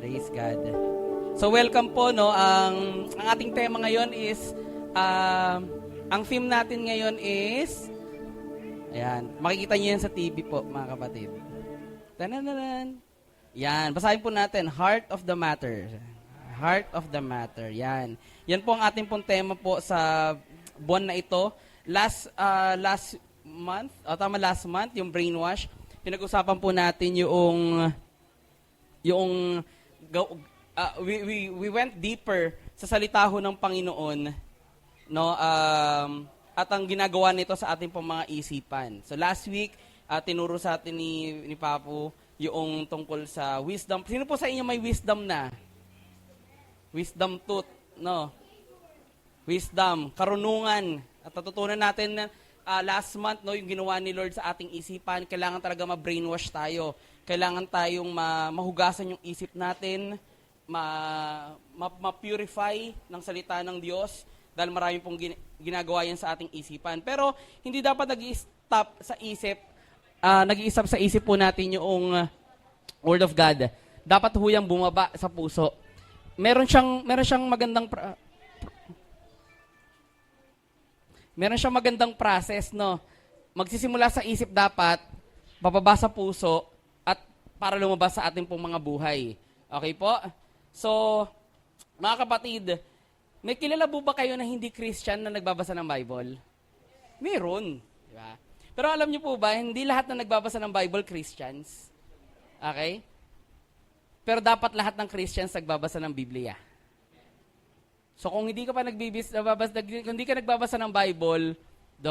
Praise God. So welcome po, no. Ang ating tema ngayon is ang theme natin ngayon is ayan, makikita niyo yan sa TV po, mga kapatid. Tanananan. Yan, basahin po natin, Heart of the Matter. Heart of the Matter. Yan. Yan po ang ating pong tema po sa buwan na ito. Last month, yung brainwash, pinag-usapan po natin we went deeper sa salita ho ng Panginoon, no? At ang ginagawa nito sa ating pong mga isipan. So last week, tinuro sa atin ni Papu yung tungkol sa wisdom. Sino po sa inyo may wisdom na? Wisdom tooth, no? Wisdom, karunungan. At natutunan natin na last month, no, yung ginawa ni Lord sa ating isipan, kailangan talaga ma-brainwash tayo. Kailangan tayong mahugasan yung isip natin, ma-purify ng salita ng Diyos dahil marami pong ginagawa yan sa ating isipan. Pero hindi dapat nag-i-stop sa isip, nag-i-stop sa isip po natin yung Word of God. Dapat huyang bumaba sa puso. Meron siyang magandang process, no? Magsisimula sa isip dapat, bababa sa puso, at para lumabas sa ating pong mga buhay. Okay po? So, mga kapatid, may kilala po ba kayo na hindi Christian na nagbabasa ng Bible? Meron. Di ba? Pero alam niyo po ba, hindi lahat na nagbabasa ng Bible Christians. Okay? Pero dapat lahat ng Christians nagbabasa ng Biblia. So kung hindi ka pa hindi ka nagbabasa ng Bible,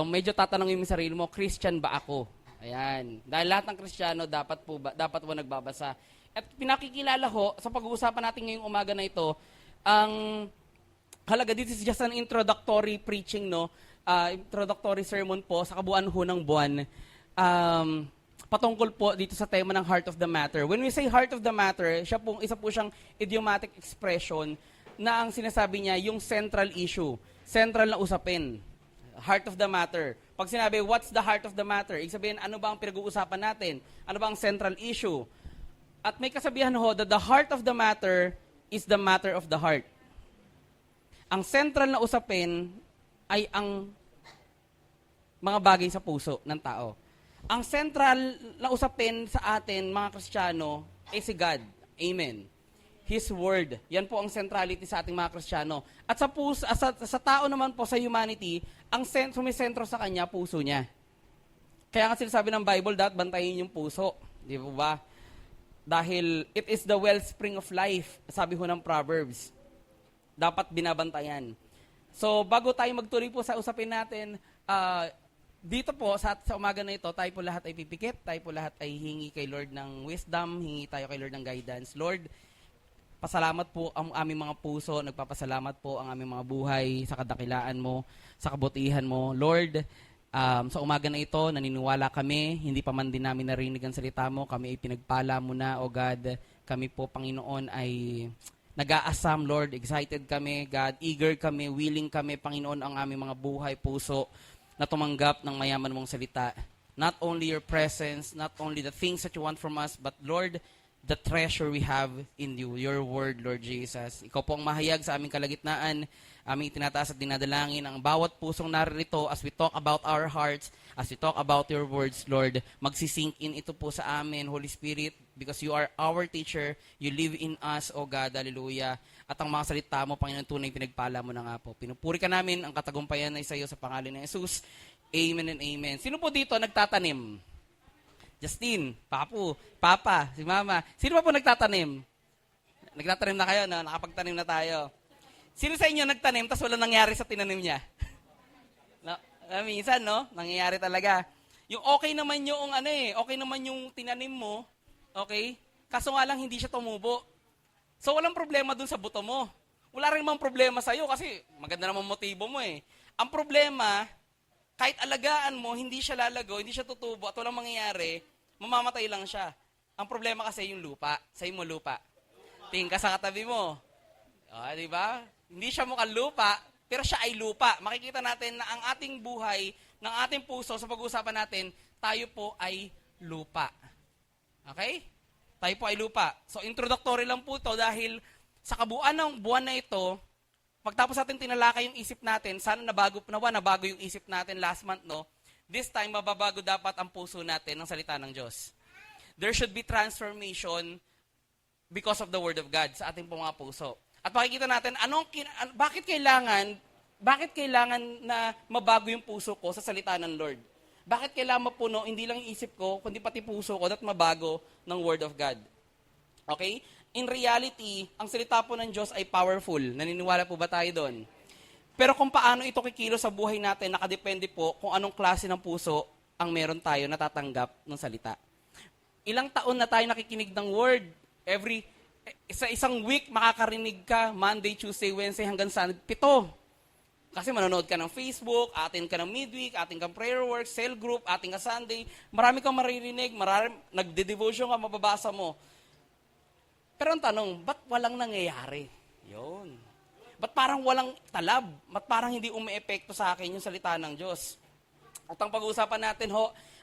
medyo tatanungin mo sa sarili mo, Christian ba ako? Ayan. Dahil lahat ng Kristiyano dapat po nagbabasa. At pinakikilala ho sa pag-uusapan natin ngayong umaga na ito, ang halaga dito is just an introductory preaching, no? Introductory sermon po sa kabuuan ho ng buwan. Patungkol po dito sa tema ng Heart of the Matter. When we say Heart of the Matter, isa po siyang idiomatic expression na ang sinasabi niya, yung central issue, central na usapin, heart of the matter. Pag sinabi, what's the heart of the matter? Ibig sabihin, ano ba ang pinag-uusapan natin? Ano ba ang central issue? At may kasabihan ho, that the heart of the matter is the matter of the heart. Ang central na usapin ay ang mga bagay sa puso ng tao. Ang central na usapin sa atin, mga Kristiyano, ay si God. Amen. His Word. Yan po ang centrality sa ating mga Kristiyano. At sa tao naman po, sa humanity, ang sumisentro sa kanya, puso niya. Kaya nga sinasabi ng Bible, dapat bantayin yung puso. Di ba? Dahil it is the wellspring of life, sabi ho ng Proverbs. Dapat binabantayan. So, bago tayo magtuloy po sa usapin natin, dito po, sa umaga na ito, tayo po lahat ay pipikit, tayo po lahat ay hingi kay Lord ng wisdom, hingi tayo kay Lord ng guidance. Lord, pasalamat po ang aming mga puso, nagpapasalamat po ang aming mga buhay sa kadakilaan mo, sa kabutihan mo. Lord, sa umaga na ito, naniniwala kami, hindi pa man din namin narinig ang salita mo, kami ay pinagpala mo na, O God. Kami po, Panginoon, ay nag-aasam, Lord, excited kami, God, eager kami, willing kami, Panginoon, ang aming mga buhay, puso, na tumanggap ng mayaman mong salita. Not only your presence, not only the things that you want from us, but Lord, the treasure we have in you, your word, Lord Jesus. Ikaw po ang mahayag sa aming kalagitnaan, aming itinataas at dinadalangin ang bawat pusong naririto as we talk about our hearts, as we talk about your words, Lord. Magsisink in ito po sa amin, Holy Spirit, because you are our teacher, you live in us, O God, hallelujah. At ang mga salita mo, Panginoon, tunay pinagpala mo na nga po. Pinupuri ka namin ang katagumpayan na isa iyo sa pangalan ni Jesus. Amen and amen. Sino po dito nagtatanim? Justin, Papu, Papa, si Mama. Sino pa po nagtatanim? Nagtatanim na kayo, no? Nakapagtanim na tayo. Sino sa inyo nagtanim tapos wala nangyari sa tinanim niya? No? Minsan, no? Nangyayari talaga. Yung okay naman yung okay naman yung tinanim mo, okay? Kaso nga lang hindi siya tumubo. So walang problema dun sa buto mo. Wala rin namang problema sa'yo kasi maganda naman motibo mo eh. Ang problema, kahit alagaan mo, hindi siya lalago, hindi siya tutubo at walang mangyayari, mamamatay lang siya. Ang problema kasi yung lupa. Sa'yo mo lupa. Tingin ka sa katabi mo. Di ba? Hindi siya mukhang lupa, pero siya ay lupa. Makikita natin na ang ating buhay, ng ating puso, sa pag-uusapan natin, tayo po ay lupa. Okay? tayo po ay lupa. So introductory lang po to dahil sa kabuuan ng buwan na ito, pagtapos natin tinalakay yung isip natin, sana nabago yung isip natin last month, no? This time, mababago dapat ang puso natin ng salita ng Diyos. There should be transformation because of the Word of God sa ating mga puso. At makikita natin, bakit kailangan na mabago yung puso ko sa salita ng Lord? Bakit kailangan mapuno, hindi lang yung isip ko, kundi pati puso ko, at mabago ng Word of God? Okay? In reality, ang salita po ng Diyos ay powerful. Naniniwala po ba tayo doon? Pero kung paano ito kikilos sa buhay natin, nakadepende po kung anong klase ng puso ang meron tayo natatanggap ng salita. Ilang taon na tayo nakikinig ng Word. Sa isang week, makakarinig ka, Monday, Tuesday, Wednesday, hanggang Sunday, 7. Kasi manonood ka ng Facebook, atin ka ng midweek, atin kang prayer work, cell group, atin ka Sunday. Marami kang maririnig, nagde-devotion ka, mababasa mo. Pero ang tanong, ba't walang nangyayari? Yun. Ba't parang walang talab? Ba't parang hindi umeepekto sa akin yung salita ng Diyos? At ang pag-uusapan natin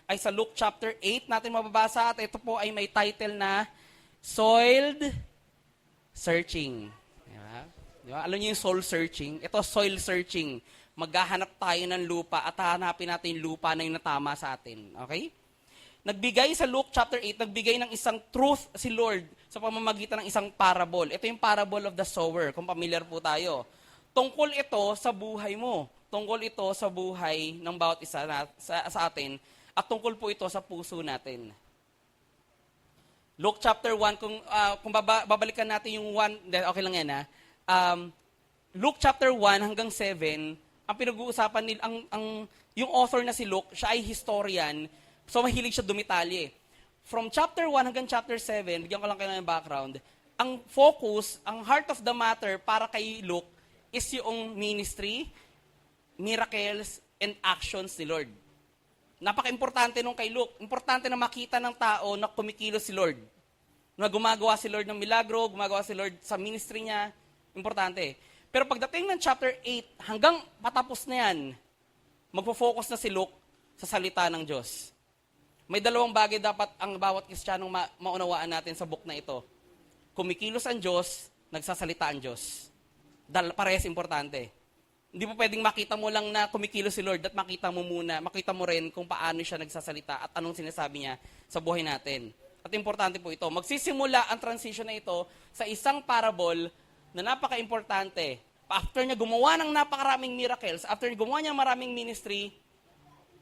ay sa Luke chapter 8 natin mababasa at ito po ay may title na Soiled Searching. Diba? Alam niyo yung soul searching? Ito soil searching. Maghahanap tayo ng lupa at hahanapin natin yung lupa na yung natama sa atin. Okay? Nagbigay sa Luke chapter 8, nagbigay ng isang truth si Lord sa pamamagitan ng isang parable. Ito yung parable of the sower, kung familiar po tayo. Tungkol ito sa buhay mo. Tungkol ito sa buhay ng bawat isa sa atin. At tungkol po ito sa puso natin. Luke chapter 1, kung babalikan natin yung 1, okay lang yan ha. Luke chapter 1 hanggang 7, ang pinag-uusapan nila, yung author na si Luke, siya ay historian. So, mahilig siya dumitalye. From chapter 1 hanggang chapter 7, bigyan ko lang kayo ng background, ang focus, ang heart of the matter para kay Luke is yung ministry, miracles, and actions ni Lord. Napaka-importante nung kay Luke. Importante na makita ng tao na kumikilos si Lord. Na gumagawa si Lord ng milagro, gumagawa si Lord sa ministry niya. Importante. Pero pagdating ng chapter 8, hanggang patapos na yan, magpo-focus na si Luke sa salita ng Diyos. May dalawang bagay dapat ang bawat Kristiyanong maunawaan natin sa book na ito. Kumikilos ang Diyos, nagsasalita ang Diyos. Parehas importante. Hindi mo pwedeng makita mo lang na kumikilos si Lord at makita mo rin kung paano siya nagsasalita at anong sinasabi niya sa buhay natin. At importante po ito. Magsisimula ang transition na ito sa isang parable na napaka-importante. After niya gumawa ng napakaraming miracles, after niya gumawa niya maraming ministry,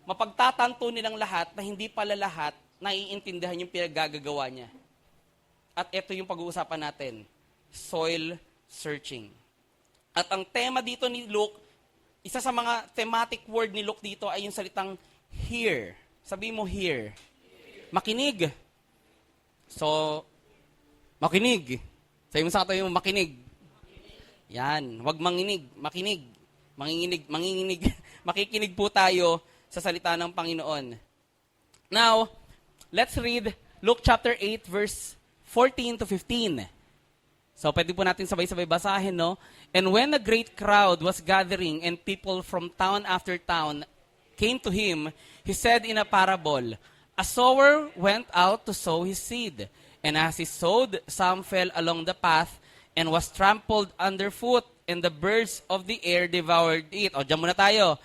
mapagtatanto nilang lahat na hindi pala lahat naiintindihan yung pinaggagawa niya. At ito yung pag-uusapan natin, soil searching. At ang tema dito ni Luke, isa sa mga thematic word ni Luke dito ay yung salitang hear. Sabi mo hear. Makinig. So, makinig. Sabi mo sa katabi mo, makinig. Yan, wag manginig, makinig. Manginginig. Makikinig po tayo sa salita ng Panginoon. Now, let's read Luke chapter 8 verse 14 to 15. So, pwede po natin sabay-sabay basahin, no? And when a great crowd was gathering and people from town after town came to him, he said in a parable, a sower went out to sow his seed. And as he sowed, some fell along the path and was trampled underfoot, and the birds of the air devoured it. O, dyan muna tayo.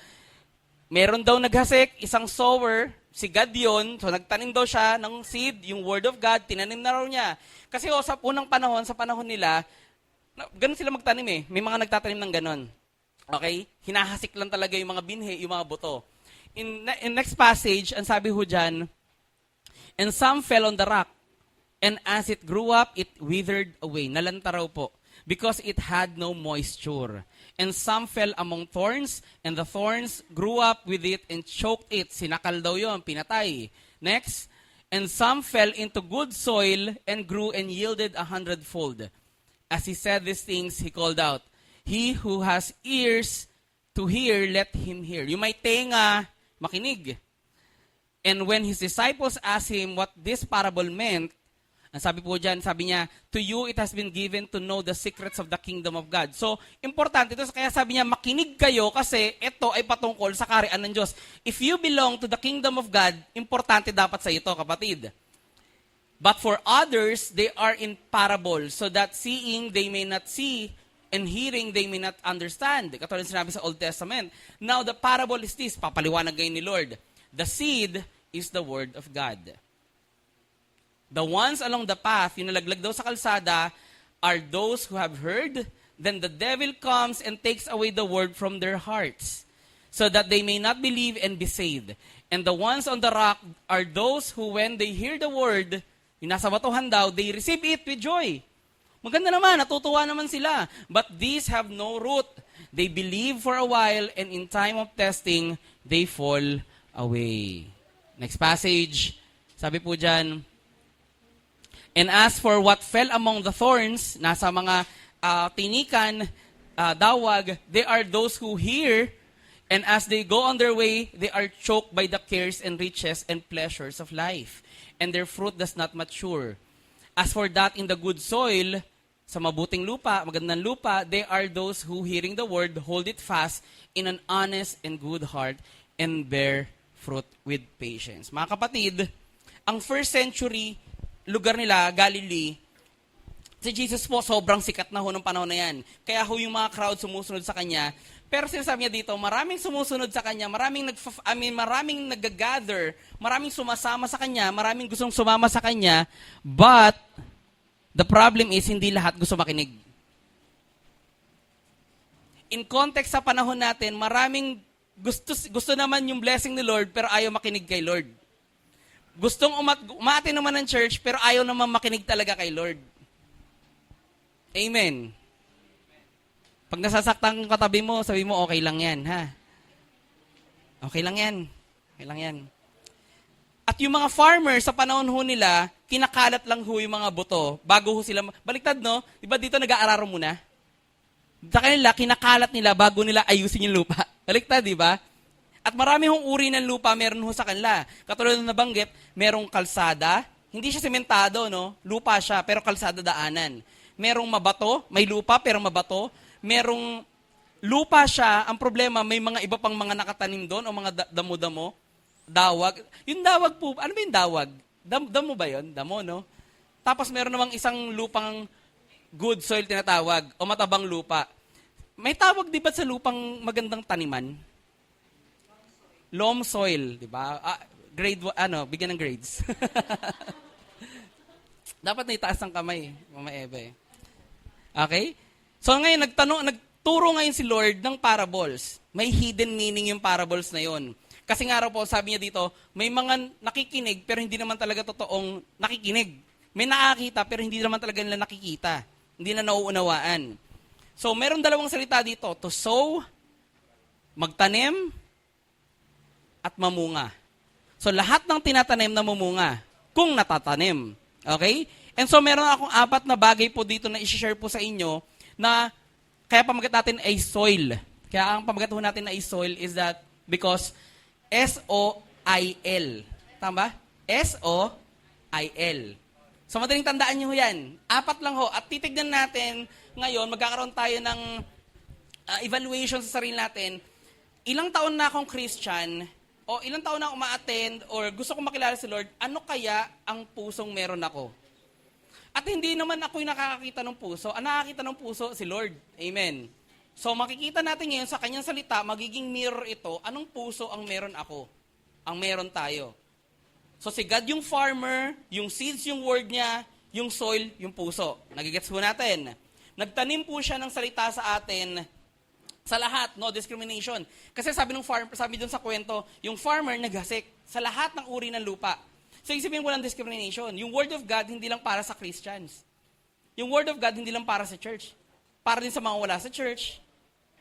Meron daw naghasik, isang sower, si God yun, so nagtanim daw siya ng seed, yung word of God, tinanim na raw niya. Kasi sa unang panahon, sa panahon nila, ganun sila magtanim eh. May mga nagtatanim ng ganun. Okay? Hinahasik lang talaga yung mga binhi, yung mga buto. In next passage, ang sabi ho dyan, and some fell on the rock, and as it grew up, it withered away. Nalanta raw po. Because it had no moisture. And some fell among thorns, and the thorns grew up with it and choked it. Sinakal daw yun, pinatay. Next, and some fell into good soil and grew and yielded 100-fold. As he said these things, he called out, he who has ears to hear, let him hear. Yung may tenga, makinig. And when his disciples asked him what this parable meant, ang sabi po dyan, sabi niya, to you it has been given to know the secrets of the kingdom of God. So, importante ito. Kaya sabi niya, makinig kayo kasi ito ay patungkol sa kaharian ng Diyos. If you belong to the kingdom of God, importante dapat sa ito, kapatid. But for others, they are in parables, so that seeing they may not see, and hearing they may not understand. Katulad sinabi sa Old Testament. Now, the parable is this, papaliwanag ngayon ni Lord. The seed is the word of God. The ones along the path, yung nalaglag daw sa kalsada, are those who have heard. Then the devil comes and takes away the word from their hearts, so that they may not believe and be saved. And the ones on the rock are those who, when they hear the word, yung nasa batuhan daw, they receive it with joy. Maganda naman, natutuwa naman sila. But these have no root. They believe for a while, and in time of testing, they fall away. Next passage, sabi po dyan, and as for what fell among the thorns, nasa mga tinikan, dawag, they are those who hear, and as they go on their way, they are choked by the cares and riches and pleasures of life, and their fruit does not mature. As for that in the good soil, sa mabuting lupa, magandang lupa, they are those who, hearing the word, hold it fast in an honest and good heart, and bear fruit with patience. Mga kapatid, ang first century, lugar nila, Galilee, si Jesus po, sobrang sikat na ho ng panahon na yan. Kaya ho yung mga crowd sumusunod sa kanya. Pero sinasabi niya dito, maraming sumusunod sa kanya, maraming nag-gather, maraming sumasama sa kanya, maraming gustong sumama sa kanya, but the problem is, hindi lahat gusto makinig. In context sa panahon natin, maraming gusto naman yung blessing ni Lord, pero ayaw makinig kay Lord. Gustong umati naman ng church, pero ayaw naman makinig talaga kay Lord. Amen. Pag nasasaktan kang katabi mo, sabi mo, okay lang yan, ha? Okay lang yan. Okay lang yan. At yung mga farmers sa panahon ho nila, kinakalat lang ho yung mga buto bago ho sila, baliktad no? Diba dito nag-aararo muna? Sa kanila, kinakalat nila bago nila ayusin yung lupa. Baliktad, di ba? At marami hong uri ng lupa meron ho sa kanila. Katulad ng nabanggit, merong kalsada, hindi siya sementado, no? Lupa siya, pero kalsada daanan. Merong mabato, may lupa pero mabato. Merong lupa siya, ang problema, may mga iba pang mga nakatanim doon o mga damo-damo. Dawag. Yung dawag po, ano ba yung dawag? Damo ba yun? Damo, no? Tapos meron namang isang lupang good soil tinatawag o matabang lupa. May tawag di ba sa lupang magandang taniman? Loam soil, di ba? Bigyan ng grades. Dapat na itaas ang kamay, Mama Eve. Okay? So ngayon, nagturo ngayon si Lord ng parables. May hidden meaning yung parables na yon. Kasi nga raw po, sabi niya dito, may mga nakikinig pero hindi naman talaga totoong nakikinig. May nakakita pero hindi naman talaga nila nakikita. Hindi na nauunawaan. So, meron dalawang salita dito. To sow, magtanim, at mamunga. So, lahat ng tinatanim na mamunga, kung natatanim. Okay? And so, meron akong 4 na bagay po dito na i-share po sa inyo na kaya pamagat natin ay soil. Kaya ang pamagat natin ay soil is that because S-O-I-L. Tama ba? S-O-I-L. So, madaling tandaan nyo yan. 4 lang ho. At titignan natin ngayon, magkakaroon tayo ng evaluation sa sarili natin. Ilang taon na akong Christian, o ilang taon na akong ma-attend, or gusto kong makilala si Lord, ano kaya ang pusong meron ako? At hindi naman ako yung nakakakita ng puso. Ang nakakita ng puso, si Lord. Amen. So, makikita natin ngayon sa kanyang salita, magiging mirror ito, anong puso ang meron ako? Ang meron tayo. So, si God yung farmer, yung seeds yung word niya, yung soil yung puso. Nagigets po natin. Nagtanim po siya ng salita sa atin sa lahat, no discrimination. Kasi sabi doon sa kwento, yung farmer naghasik sa lahat ng uri ng lupa. So, isipin walang discrimination. Yung word of God, hindi lang para sa Christians. Yung word of God, hindi lang para sa church. Para din sa mga wala sa church.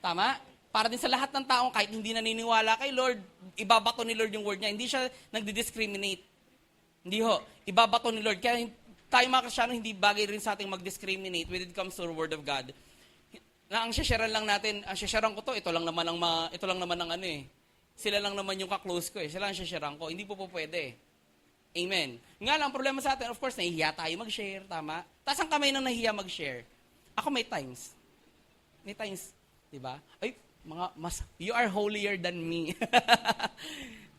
Tama? Para din sa lahat ng taong kahit hindi naniniwala kay Lord, ibabato ni Lord yung word niya. Hindi siya nagdi-discriminate. Hindi ho. Ibabato ni Lord. Kaya tayo mga Kristyano, hindi bagay rin sa ating mag-discriminate when it comes to the word of God. Na ang shasharan lang natin, ang shasharan ko to, ito lang naman ang ano eh. Sila lang naman yung ka-close ko eh. Sila ang shasharan ko. Hindi po pwede. Amen. Nga lang, ang problema sa atin, of course, nahihiya tayo mag-share, tama? Taas ang kamay nang nahihiya mag-share. Ako may times. May times, di ba? Ay, you are holier than me.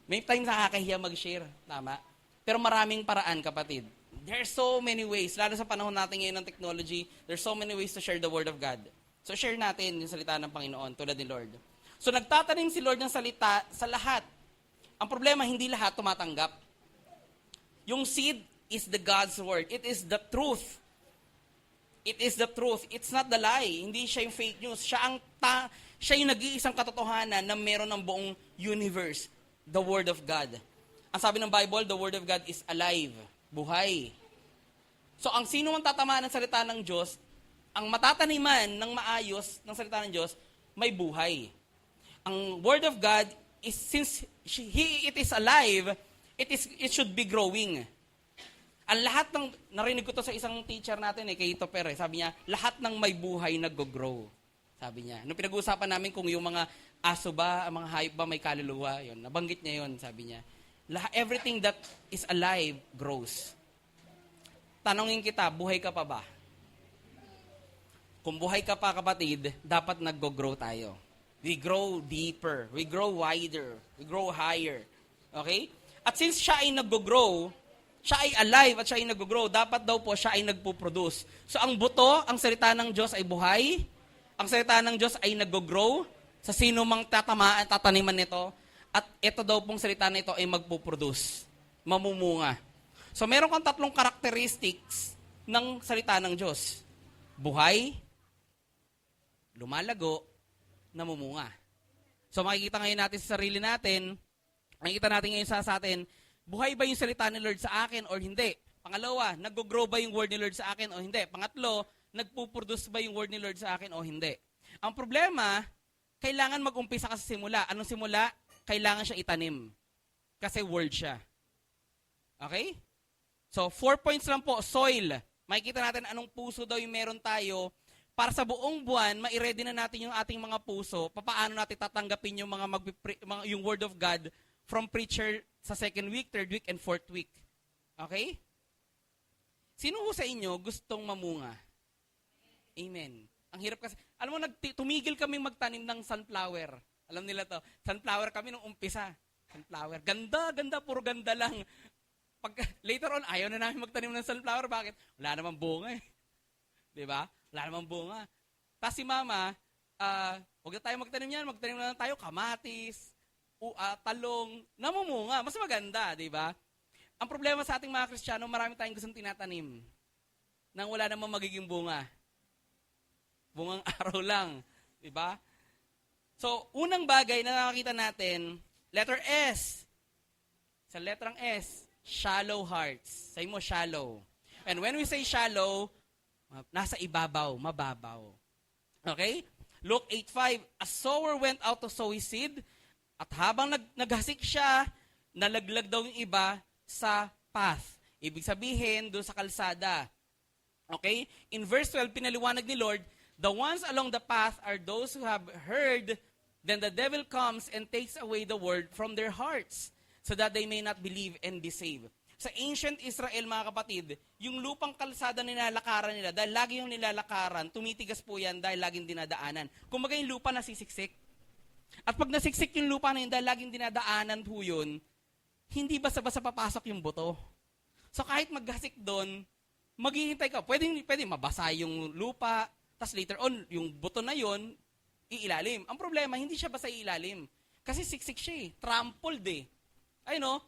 May times nakakahiya mag-share, tama? Pero maraming paraan, kapatid. There's so many ways, lalo sa panahon natin ngayon ng technology, there's so many ways to share the Word of God. So share natin yung salita ng Panginoon tulad ni Lord. So nagtatanim si Lord ng salita sa lahat. Ang problema, hindi lahat tumatanggap. Yung seed is the God's Word. It is the truth. It is the truth. It's not the lie. Hindi siya yung fake news. Siya yung nag-iisang katotohanan na meron ng buong universe. The Word of God. Ang sabi ng Bible, the Word of God is alive. Buhay. So, ang sino man tatamaan ng salita ng Diyos, ang matataniman ng maayos ng salita ng Diyos, may buhay. Ang Word of God is, since it is alive, it should be growing. Ang lahat ng, narinig ko to sa isang teacher natin, kay Toper, sabi niya, lahat ng may buhay nag-grow. Sabi niya. Nung pinag-uusapan namin kung yung mga aso ba, ang mga hayop ba may kaluluwa, yun, nabanggit niya yun, sabi niya. Everything that is alive grows. Tanongin kita, buhay ka pa ba? Kung buhay ka pa, kapatid, dapat nag-grow tayo. We grow deeper. We grow wider. We grow higher. Okay? At since siya ay nag-grow, siya ay alive at siya ay nag-grow, dapat daw po siya ay nagpo-produce. So ang buto, ang salita ng Diyos ay buhay. Ang salita ng Diyos ay nag-grow sa sino mang tataniman nito. At ito daw pong salita na ito ay magpo-produce, mamumunga. So meron kang tatlong characteristics ng salita ng Diyos. Buhay, lumalago, namumunga. So makikita ngayon natin sa sarili natin, makikita natin ngayon sa atin, buhay ba yung salita ni Lord sa akin or hindi? Pangalawa, nag-grow ba yung word ni Lord sa akin o hindi? Pangatlo, nagpo-produce ba yung word ni Lord sa akin o hindi? Ang problema, kailangan mag-umpisa ka sa simula. Anong simula? Kailangan siya itanim. Kasi word siya. Okay? So, 4 points lang po. Soil. Makikita natin anong puso daw yung meron tayo para sa buong buwan, ma-ready na natin yung ating mga puso. Paano natin tatanggapin yung yung word of God from preacher sa 2nd week, 3rd week, and 4th week. Okay? Sino ho sa inyo gustong mamunga? Amen. Ang hirap kasi. Alam mo, tumigil kami magtanim ng sunflower. Alam nila to. Sunflower kami nung umpisa. Sunflower. Ganda, puro ganda lang. Later on, ayaw na namin magtanim ng sunflower. Bakit? Wala namang bunga eh. Diba? Wala namang bunga. Tapos si mama, huwag na tayo magtanim yan. Magtanim na lang tayo kamatis, talong, namumunga. Mas maganda, diba? Ang problema sa ating mga Kristiyano, marami tayong gustong tinatanim nang wala namang magiging bunga. Bungang araw lang. Diba? So, unang bagay na nakakita natin, letter S. Sa letrang S, shallow hearts. Say mo, shallow. And when we say shallow, nasa ibabaw, mababaw. Okay? Luke 8:5, a sower went out to sow his seed, at habang naghasik siya, nalaglag daw yung iba sa path. Ibig sabihin, doon sa kalsada. Okay? In verse 12, pinaliwanag ni Lord, the ones along the path are those who have heard. Then the devil comes and takes away the word from their hearts so that they may not believe and be saved. Sa ancient Israel, mga kapatid, yung lupang kalsada nilalakaran nila, dahil lagi yung nilalakaran, tumitigas po yan dahil laging dinadaanan. Kumbaga yung lupa nasisiksik. At pag nasiksik yung lupa na yun dahil laging dinadaanan po yun, hindi basta-basta papasok yung buto. So kahit maghasik doon, maghihintay ka. Pwede mabasa yung lupa, tas later on, yung buto na yun, iilalim. Ang problema, hindi siya basta iilalim. Kasi siksik siya eh. Trampled eh. Ay no?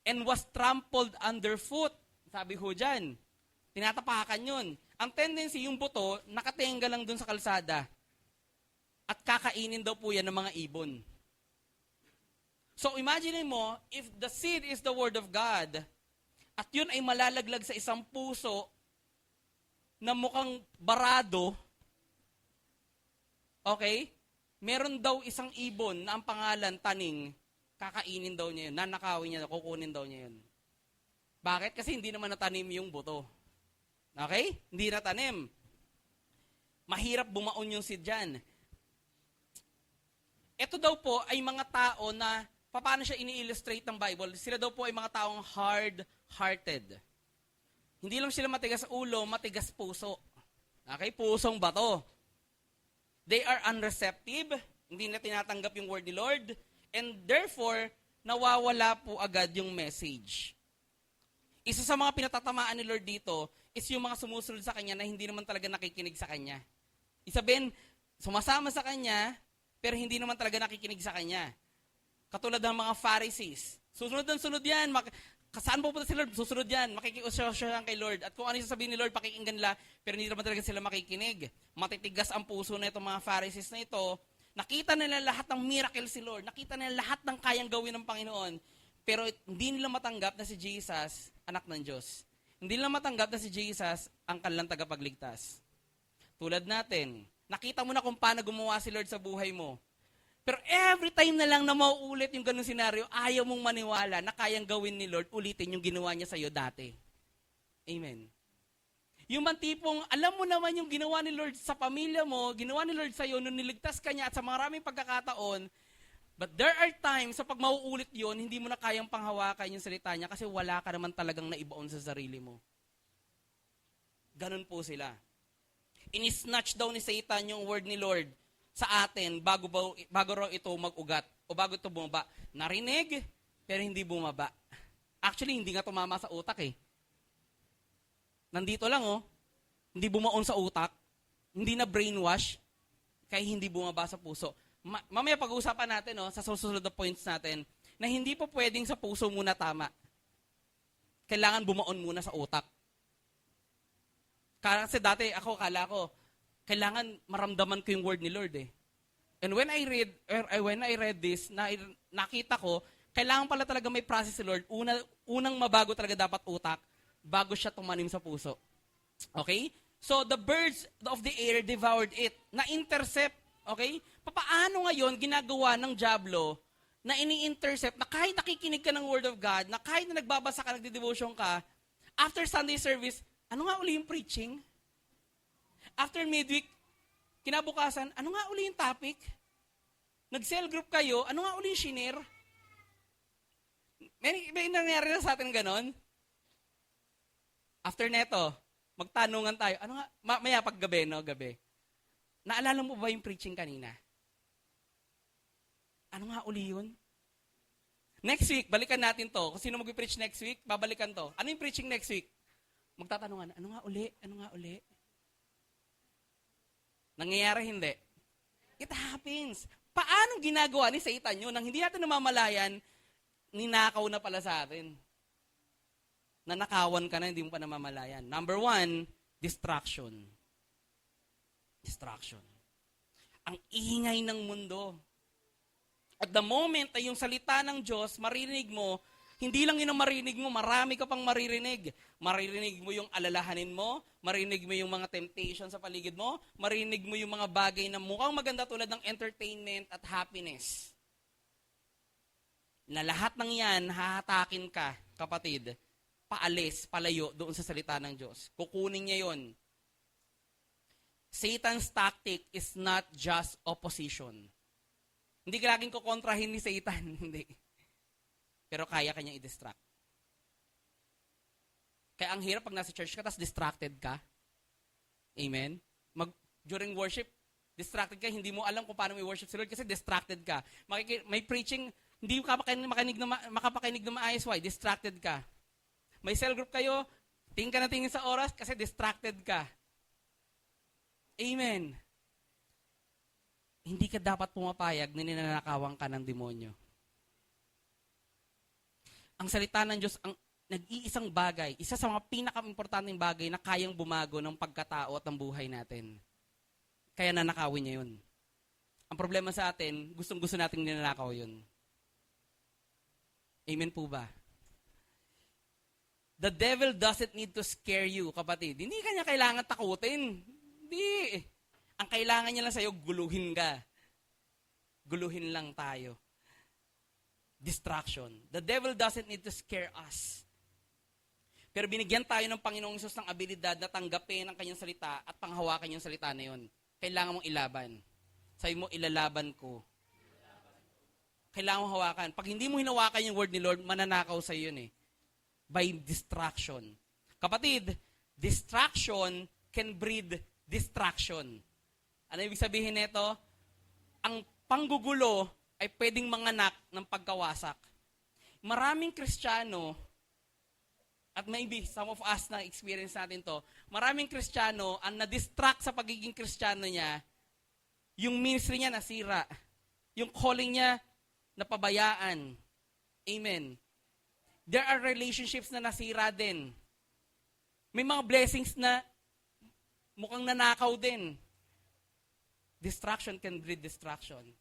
And was trampled underfoot. Sabi ho dyan. Tinatapakan yun. Ang tendency, yung buto, nakatenga lang dun sa kalsada. At kakainin daw po yan ng mga ibon. So imagine mo, if the seed is the word of God, at yun ay malalaglag sa isang puso na mukhang barado, okay? Meron daw isang ibon na ang pangalan, taning, kakainin daw niya yun, nanakawin niya, kukunin daw niya yun. Bakit? Kasi hindi naman natanim yung buto. Okay? Hindi natanim. Mahirap bumaon yung seed dyan. Ito daw po ay mga tao na, paano siya ini-illustrate ng Bible? Sila daw po ay mga taong hard-hearted. Hindi lang sila matigas ulo, matigas puso. Okay? Pusong bato. They are unreceptive, hindi na tinatanggap yung word ni Lord, and therefore, nawawala po agad yung message. Isa sa mga pinatatamaan ni Lord dito is yung mga sumusunod sa Kanya na hindi naman talaga nakikinig sa Kanya. Isabihin, sumasama sa Kanya, pero hindi naman talaga nakikinig sa Kanya. Katulad ng mga Pharisees. Susunod ng sunod yan. Saan pupunta si Lord? Susunod yan. Makikiusya kay Lord. At kung ano yung sasabihin ni Lord, pakikinggan nila, pero hindi naman talaga sila makikinig. Matitigas ang puso na itong mga Pharisees na ito. Nakita nila lahat ng miracle si Lord. Nakita nila lahat ng kayang gawin ng Panginoon. Pero hindi nila matanggap na si Jesus, anak ng Diyos. Hindi nila matanggap na si Jesus, ang kanilang tagapagligtas. Tulad natin, nakita mo na kung paano gumawa si Lord sa buhay mo. Pero every time na lang na mauulit yung ganung senaryo, ayaw mong maniwala na kayang gawin ni Lord, ulitin yung ginawa niya sa'yo dati. Amen. Yung man tipong, alam mo naman yung ginawa ni Lord sa pamilya mo, ginawa ni Lord sa'yo nung niligtas ka niya at sa maraming pagkakataon, but there are times sa pag mauulit yun, hindi mo na kayang panghawakan yung salita niya kasi wala ka naman talagang naibaon sa sarili mo. Ganun po sila. Inisnatch daw ni Satan yung word ni Lord sa atin bago raw ito mag-ugat o bago ito bumaba. Narinig, pero hindi bumaba. Actually, hindi nga tumama sa utak eh. Nandito lang oh, hindi bumaon sa utak, hindi na brainwash, kaya hindi bumaba sa puso. Mamaya pag-uusapan natin sa susunod na points natin na hindi po pwedeng sa puso muna tama. Kailangan bumaon muna sa utak. Kasi dati kala ko, kailangan maramdaman ko yung word ni Lord eh. And when I read this, nakita ko, kailangan pala talaga may process si Lord. Unang mabago talaga dapat utak bago siya tumanim sa puso. Okay? So the birds of the air devoured it. Na-intercept. Okay? Paano ngayon ginagawa ng dyablo na ini-intercept na kahit nakikinig ka ng Word of God, na kahit na nagbabasa ka, nagde-devotion ka, after Sunday service, ano nga uli yung preaching? After midweek, kinabukasan, ano nga uli yung topic? Nag-cell group kayo, ano nga uli yung shinare? May nangyari na sa atin ganon? After neto, magtanungan tayo, ano nga, maya paggabi, gabi. Naalala mo ba yung preaching kanina? Ano nga uli yun? Next week, balikan natin to. Kung sino mag-preach next week, babalikan to. Ano yung preaching next week? Magtatanungan, ano nga uli? Ano nga uli? Nangyayari hindi. It happens. Paano ginagawa ni Satan yun? Nang hindi natin namamalayan, ninakaw na pala sa atin. Nanakawan ka na, hindi mo pa namamalayan. Number 1, distraction. Distraction. Ang ingay ng mundo. At the moment ay yung salita ng Diyos, maririnig mo, hindi lang yun ang marinig mo, marami ka pang maririnig. Maririnig mo yung alalahanin mo, maririnig mo yung mga temptation sa paligid mo, maririnig mo yung mga bagay na mukhang maganda tulad ng entertainment at happiness. Na lahat ng yan, hahatakin ka, kapatid, paalis, palayo doon sa salita ng Diyos. Kukunin niya yon. Satan's tactic is not just opposition. Hindi ka laging kukontrahin ni Satan, hindi. Pero kaya kanyang i-distract. Kaya ang hirap pag nasa church ka, tapos distracted ka. Amen? During worship, distracted ka, hindi mo alam kung paano may worship si Lord kasi distracted ka. May preaching, hindi ka makapakinig na maayos, why? Distracted ka. May cell group kayo, tingin ka na tingin sa oras kasi distracted ka. Amen. Hindi ka dapat pumapayag na ninanakawan ka ng demonyo. Ang salita ng Diyos, ang nag-iisang bagay, isa sa mga pinaka-importanting bagay na kayang bumago ng pagkatao at ng buhay natin. Kaya nanakawin niya yun. Ang problema sa atin, gustong-gusto nating ninanakaw yun. Amen po ba? The devil doesn't need to scare you, kapatid. Hindi kanya kailangan takutin. Hindi. Ang kailangan niya lang sa'yo, guluhin ka. Guluhin lang tayo. Distraction. The devil doesn't need to scare us. Pero binigyan tayo ng Panginoong Hesus ng abilidad na tanggapin ang kanyang salita at panghawakan yung salita na yun. Kailangan mong ilaban. Sabi mo, ilalaban ko. Kailangan mong hawakan. Pag hindi mo hinawakan yung word ni Lord, mananakaw sa yun eh. By distraction. Kapatid, distraction can breed distraction. Ano ibig sabihin nito? Ang panggugulo ay pwedeng manganak ng pagkawasak. Maraming Kristiyano at maybe some of us na experience natin to, maraming Kristiyano ang na-distract sa pagiging Kristiyano niya, yung ministry niya nasira. Yung calling niya napabayaan. Amen. There are relationships na nasira din. May mga blessings na mukhang nanakaw din. Distraction can breed distraction.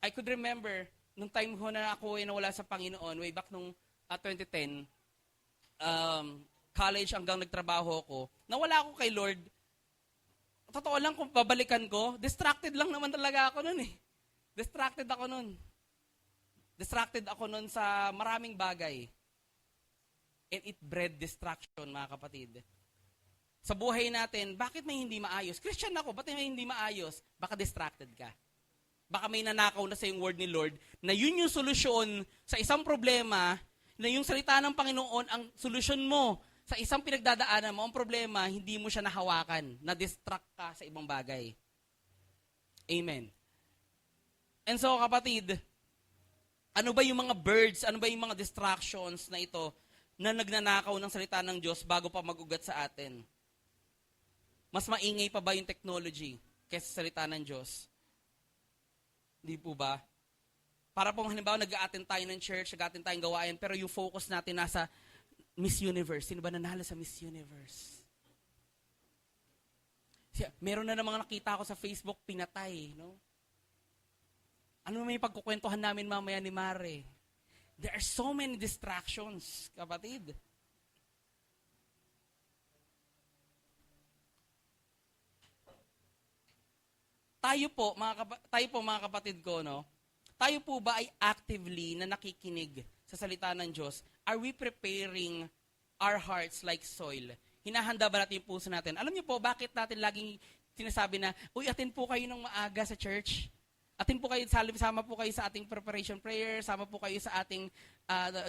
I could remember, nung time ko na ako ay nawala sa Panginoon, way back nung 2010, college hanggang nagtrabaho ako, nawala ako kay Lord. Totoo lang kung babalikan ko, distracted lang naman talaga ako nun eh. Distracted ako nun. Distracted ako nun sa maraming bagay. And it bred distraction, mga kapatid. Sa buhay natin, bakit may hindi maayos? Christian ako, ba't may hindi maayos? Baka distracted ka. Baka may nanakaw na sa yung word ni Lord na yun yung solusyon sa isang problema, na yung salita ng Panginoon ang solusyon mo sa isang pinagdadaanan mo, ang problema, hindi mo siya nahawakan, na-distract ka sa ibang bagay. Amen. And so, kapatid, ano ba yung mga birds, ano ba yung mga distractions na ito na nagnanakaw ng salita ng Diyos bago pa mag-ugat sa atin? Mas maingay pa ba yung technology kaysa sa salita ng Diyos? Hindi po ba? Para pong halimbawa, nag-a-attend tayo ng church, nag-a-attend tayong gawain, pero yung focus natin nasa Miss Universe. Sino ba nanalo sa Miss Universe? Meron na namang nakita ko sa Facebook, pinatay, no? Ano may pagkukwentuhan namin mamaya ni Mare? There are so many distractions, kapatid. Tayo po mga kapatid ko, no? Tayo po ba ay actively na nakikinig sa salita ng Diyos? Are we preparing our hearts like soil? Hinahanda ba natin yung puso natin? Alam niyo po, bakit natin laging sinasabi na, uy, attend po kayo ng maaga sa church? Attend po kayo, sama po kayo sa ating preparation prayer, sama po kayo sa ating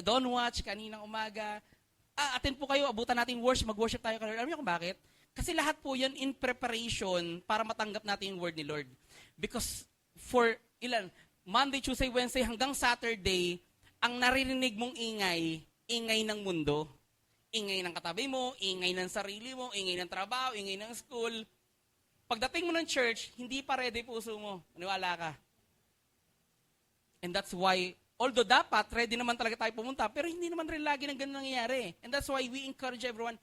dawn watch kaninang umaga. Attend po kayo, abutan natin worship, mag-worship tayo. Alam niyo kung bakit? Kasi lahat po yan in preparation para matanggap natin yung word ni Lord. Because for Monday, Tuesday, Wednesday hanggang Saturday, ang naririnig mong ingay ng mundo. Ingay ng katabi mo, ingay ng sarili mo, ingay ng trabaho, ingay ng school. Pagdating mo ng church, hindi pa ready puso mo. Maniwala ka. And that's why, although dapat, ready naman talaga tayo pumunta, pero hindi naman rin lagi ng ganun nangyayari. And that's why we encourage everyone,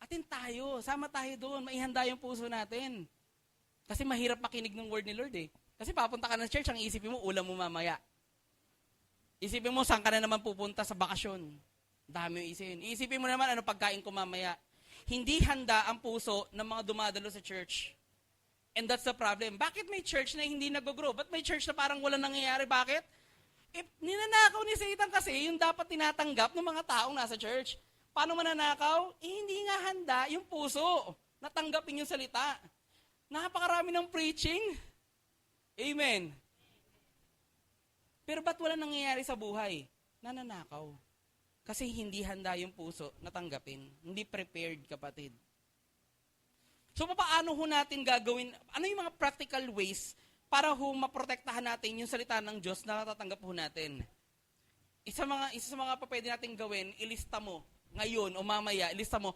attend tayo, sama tayo doon, maihanda yung puso natin. Kasi mahirap makinig ng word ni Lord eh. Kasi papunta ka ng church, ang isipin mo, ulam mo mamaya. Isipin mo, saan ka na naman pupunta sa bakasyon? Dami yung isipin. Isipin mo naman, ano pagkain ko mamaya. Hindi handa ang puso ng mga dumadalo sa church. And that's the problem. Bakit may church na hindi nag-grow? Ba't may church na parang wala nangyayari? Bakit? Ninanakaw ni Satan kasi yung dapat tinatanggap ng mga taong nasa church. Paano mananakaw? Hindi nga handa yung puso na tanggapin yung salita. Napakarami ng preaching. Amen. Pero ba't wala nangyayari sa buhay? Nananakaw. Kasi hindi handa yung puso na tanggapin. Hindi prepared, kapatid. So, paano ho natin gagawin? Ano yung mga practical ways para ho maprotektahan natin yung salita ng Diyos na natatanggap ho natin? Isa sa mga pwede natin gawin, ilista mo. Ngayon o mamaya, ilista mo.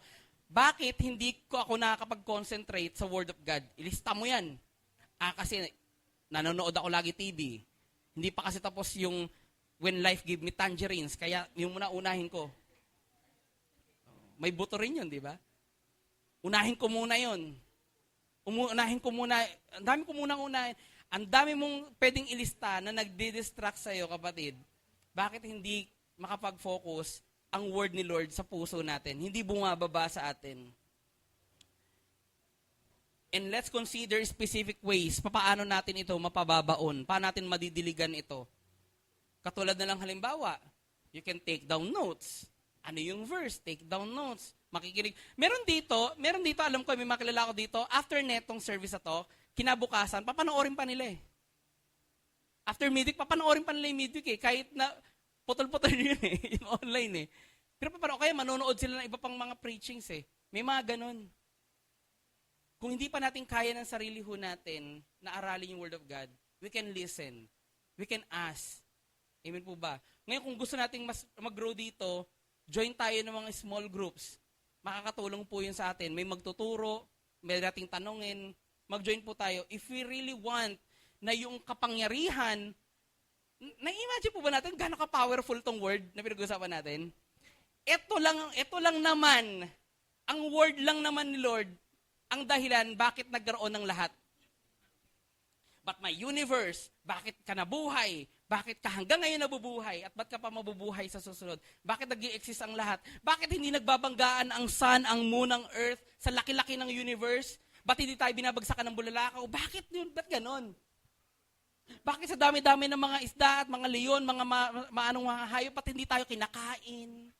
Bakit hindi ko ako nakakapag-concentrate sa Word of God? Ilista mo yan. Kasi nanonood ako lagi TV. Hindi pa kasi tapos yung When Life Give Me Tangerines, kaya yung unahin ko. May buto rin yun, di ba? Unahin ko muna yun. Unahin ko muna, ang dami ko munang unahin. Ang dami mong pwedeng ilista na nagdi-distract sa'yo, kapatid. Bakit hindi makapag-focus ang word ni Lord sa puso natin? Hindi bumababa sa atin. And let's consider specific ways paano natin ito mapababaon, paano natin madidiligan ito. Katulad na lang halimbawa, you can take down notes. Ano yung verse? Take down notes. Makikinig. Meron dito, alam ko, may makilala ko dito, after netong service na to, kinabukasan, papanoorin pa nila eh. After midweek, papanoorin pa nila yung midweek eh. Kahit na, putol-putol yun eh, yung online eh. Pero kaya manonood sila ng iba pang mga preachings eh. May mga ganun. Kung hindi pa natin kaya ng sarili ho natin na aralin yung Word of God, we can listen. We can ask. Amen po ba? Ngayon, kung gusto nating mas mag-grow dito, join tayo ng mga small groups. Makakatulong po yun sa atin. May magtuturo, may dating tanungin, mag-join po tayo. If we really want na yung kapangyarihan, na-imagine po ba natin gano'ng ka-powerful tong word na pinag-usapan natin? Ito lang naman, ang word lang naman ni Lord, ang dahilan bakit nagkaroon ng lahat. But my universe, bakit ka nabuhay? Bakit ka hanggang ngayon nabubuhay? At ba't ka pa mabubuhay sa susunod? Bakit nag-i-exist ang lahat? Bakit hindi nagbabanggaan ang sun, ang moon, ang earth sa laki-laki ng universe? Ba't hindi tayo binabagsakan ng bulalakaw? Bakit yun? Ba't ganon? Bakit sa dami-dami ng mga isda at mga leon, mga mga hayop, ba't hindi tayo kinakain?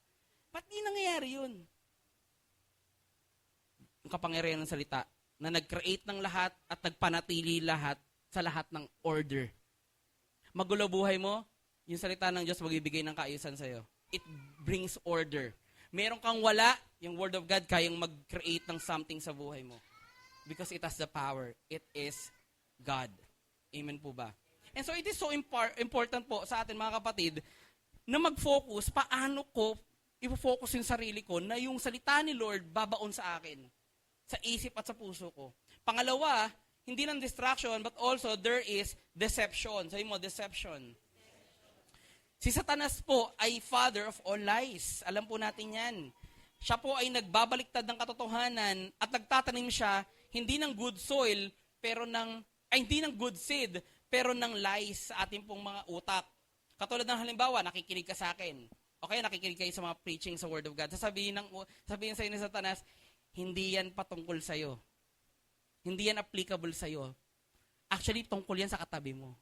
Ba't di nangyayari yun? Ang kapangyarihan ng salita na nag-create ng lahat at nagpanatili lahat sa lahat ng order. Magulo buhay mo, yung salita ng Diyos magbibigay ng kaayusan sa'yo. It brings order. Meron kang wala, yung Word of God kayang mag-create ng something sa buhay mo. Because it has the power. It is God. Amen po ba? And so it is so important po sa atin mga kapatid na mag-focus paano ko i-focus yung sarili ko na yung salita ni Lord babaon sa akin, sa isip at sa puso ko. Pangalawa, hindi lang distraction, but also there is deception. Sabi mo, deception. Si Satanas po ay father of all lies. Alam po natin yan. Siya po ay nagbabaliktad ng katotohanan at nagtatanim siya hindi ng good soil, hindi ng good seed, pero ng lies sa ating pong mga utak. Katulad ng halimbawa, nakikinig ka sa akin. Okay, nakikinig kayo sa mga preaching sa Word of God. Sabihin sa'yo ni Satanas, hindi yan patungkol sa'yo. Hindi yan applicable sa'yo. Actually, tungkol yan sa katabi mo.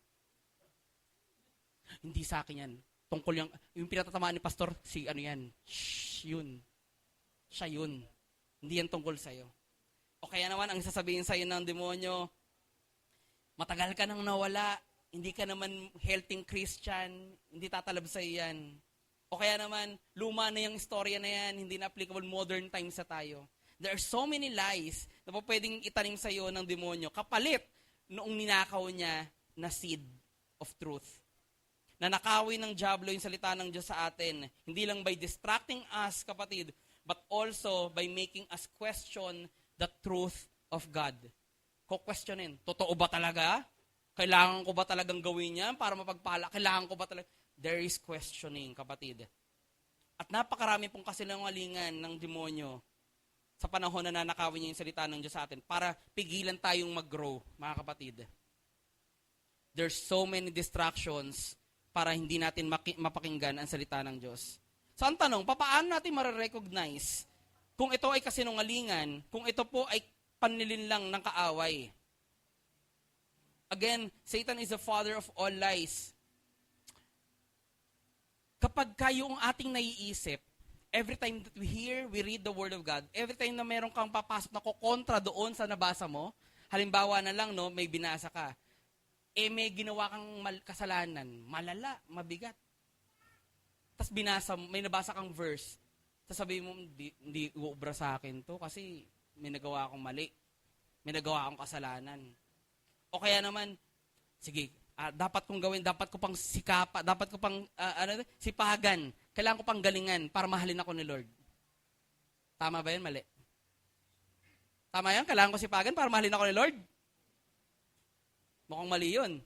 Hindi sa akin yan. Tungkol yung pinatatamaan ni pastor, yun. Siya yun. Hindi yan tungkol sa'yo. O kaya naman, ang sasabihin sa'yo ng demonyo, matagal ka nang nawala, hindi ka naman healthy Christian, hindi tatalab sa'yo yan. O kaya naman, luma na yung istorya na yan, hindi na applicable, modern times sa tayo. There are so many lies na pwedeng itanim sa iyo ng demonyo kapalit noong ninakaw niya na seed of truth. Nanakawin ng diablo yung salita ng Diyos sa atin, hindi lang by distracting us, kapatid, but also by making us question the truth of God. Ko-questionin, totoo ba talaga? Kailangan ko ba talagang gawin yan para mapagpala? Kailangan ko ba talaga? There is questioning, kapatid. At napakarami pong kasinungalingan ng demonyo sa panahon na nanakawin niya yung salita ng Diyos sa atin para pigilan tayong mag-grow, mga kapatid. There's so many distractions para hindi natin mapakinggan ang salita ng Diyos. So ang tanong, paano natin marirecognize kung ito ay kasinungalingan, kung ito po ay panlilinlang ng kaaway? Again, Satan is the father of all lies. Kapag kayong ating naiisip, every time that we hear, we read the Word of God, every time na meron kang papasok na kukontra doon sa nabasa mo, halimbawa na lang, no, may binasa ka, may ginawa kang kasalanan, malala, mabigat. Tapos may nabasa kang verse, sasabihin mo, hindi uubra sa akin to kasi may nagawa akong mali, may nagawa akong kasalanan. O kaya naman, sige, dapat kong gawin, dapat ko pang sipagan, kailangan ko pang galingan para mahalin ako ni Lord. Tama ba yan? Mali. Tama yan? Kailangan ko sipagan para mahalin ako ni Lord? Mukhang mali yun.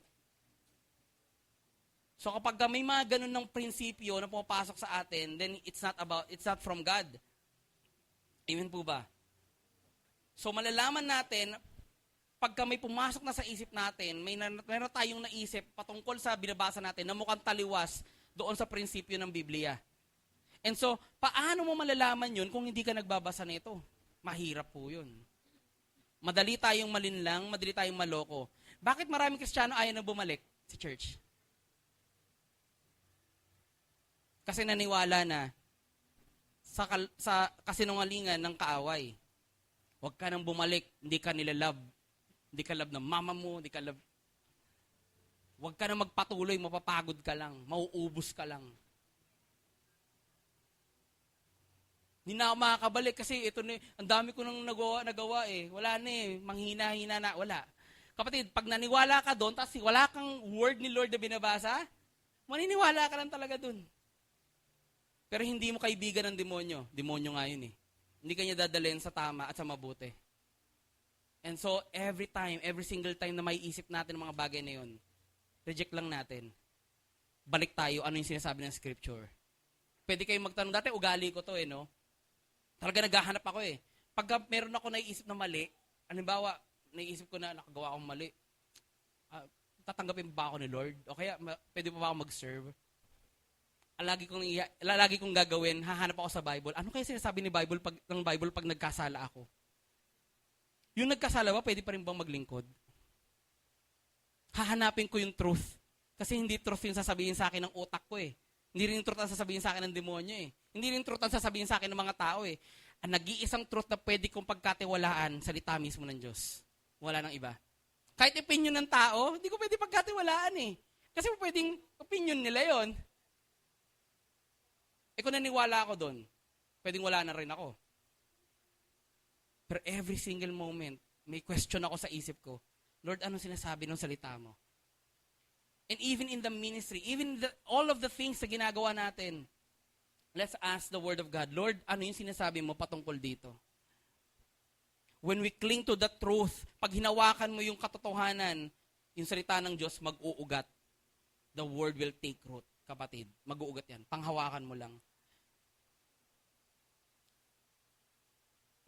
So kapag may mga ganun ng prinsipyo na pumapasok sa atin, then it's not from God. Amen po ba? So malalaman natin, pagka may pumasok na sa isip natin, meron tayong naisip patungkol sa binabasa natin na mukhang taliwas doon sa prinsipyo ng Biblia. And so, paano mo malalaman yun kung hindi ka nagbabasa nito? Mahirap po yun. Madali tayong malinlang, madali tayong maloko. Bakit maraming Kristiyano ayaw na bumalik sa church? Kasi naniwala na sa kasinungalingan ng kaaway. Huwag ka nang bumalik, hindi ka nilalove. Hindi ka love ng mama mo, hindi ka love. Huwag ka na magpatuloy, mapapagod ka lang, mauubos ka lang. Hindi na ako makakabalik kasi ito na, ang dami ko nang nagawa eh. Wala na eh, manghina-hina na, wala. Kapatid, pag naniwala ka doon, tapos wala kang word ni Lord na binabasa, maniniwala ka lang talaga doon. Pero hindi mo kaibigan ng demonyo. Demonyo nga yun eh. Hindi ka niya dadalhin sa tama at sa mabuti. And so, every single time na may isip natin ng mga bagay na yun, reject lang natin. Balik tayo, ano yung sinasabi ng scripture. Pwede kayong magtanong, dati ugali ko to eh, no? Talaga naghahanap ako eh. Pagka meron ako naiisip na mali, halimbawa, naiisip ko na nakagawa akong mali, tatanggapin ba ako ni Lord? O kaya, pwede pa ba ako mag-serve? Lagi kong gagawin, hahanap ako sa Bible. Ano kaya sinasabi ng Bible pag nagkasala ako? Yung nagkasala ba, pwede pa rin bang maglingkod? Hahanapin ko yung truth. Kasi hindi truth yung sasabihin sa akin ng utak ko eh. Hindi rin truth ang sasabihin sa akin ng demonyo eh. Hindi rin truth ang sasabihin sa akin ng mga tao eh. Ang nag-iisang truth na pwede kong pagkatiwalaan, salita mismo ng Diyos. Wala nang iba. Kahit opinion ng tao, hindi ko pwede pagkatiwalaan eh. Kasi pwedeng opinion nila yon. Kung naniwala ako doon, pwedeng wala na rin ako. Pero every single moment, may question ako sa isip ko, Lord, anong sinasabi ng salita mo? And even in the ministry, all of the things na ginagawa natin, let's ask the Word of God, Lord, ano yung sinasabi mo patungkol dito? When we cling to the truth, pag hinawakan mo yung katotohanan, yung salita ng Diyos, mag-uugat. The Word will take root, kapatid. Mag-uugat yan. Panghawakan mo lang.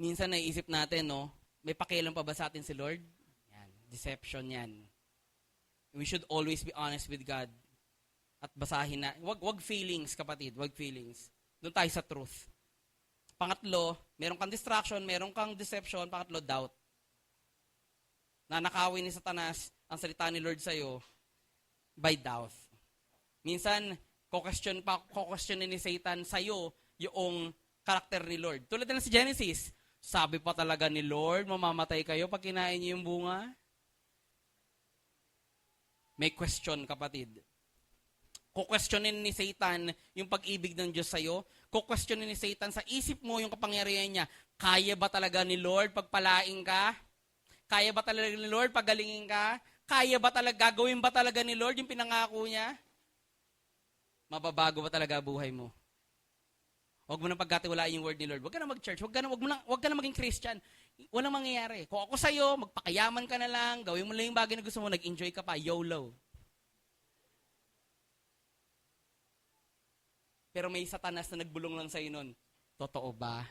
Minsan naiisip natin, no, may pakialam pa ba sa atin si Lord? Yan, deception yan. We should always be honest with God. At basahin na. Wag feelings, kapatid. Wag feelings. Doon tayo sa truth. Pangatlo, meron kang distraction, meron kang deception. Pangatlo, doubt. Nanakawin ni Satanas ang salita ni Lord sa'yo by doubt. Minsan, ko-question ni Satan sa'yo yung karakter ni Lord. Tulad na sa Genesis, sabi pa talaga ni Lord, mamamatay kayo pag kinain niyo yung bunga? May question, kapatid. Kukwestiyonin ni Satan yung pag-ibig ng Diyos sa'yo. Kukwestiyonin ni Satan sa isip mo yung kapangyarihan niya. Kaya ba talaga ni Lord pagpalaing ka? Kaya ba talaga ni Lord paggalingin ka? Kaya ba talaga, gagawin ba talaga ni Lord yung pinangako niya? Mababago ba talaga buhay mo? Huwag mo nang pagkatiwalaan yung word ni Lord. Huwag ka na mag-church. Huwag ka na maging Christian. Walang mangyayari. Kung ako sa'yo, magpakayaman ka na lang, gawin mo lang yung bagay na gusto mo, nag-enjoy ka pa, YOLO. Pero may Satanas na nagbulong lang sa'yo nun. Totoo ba?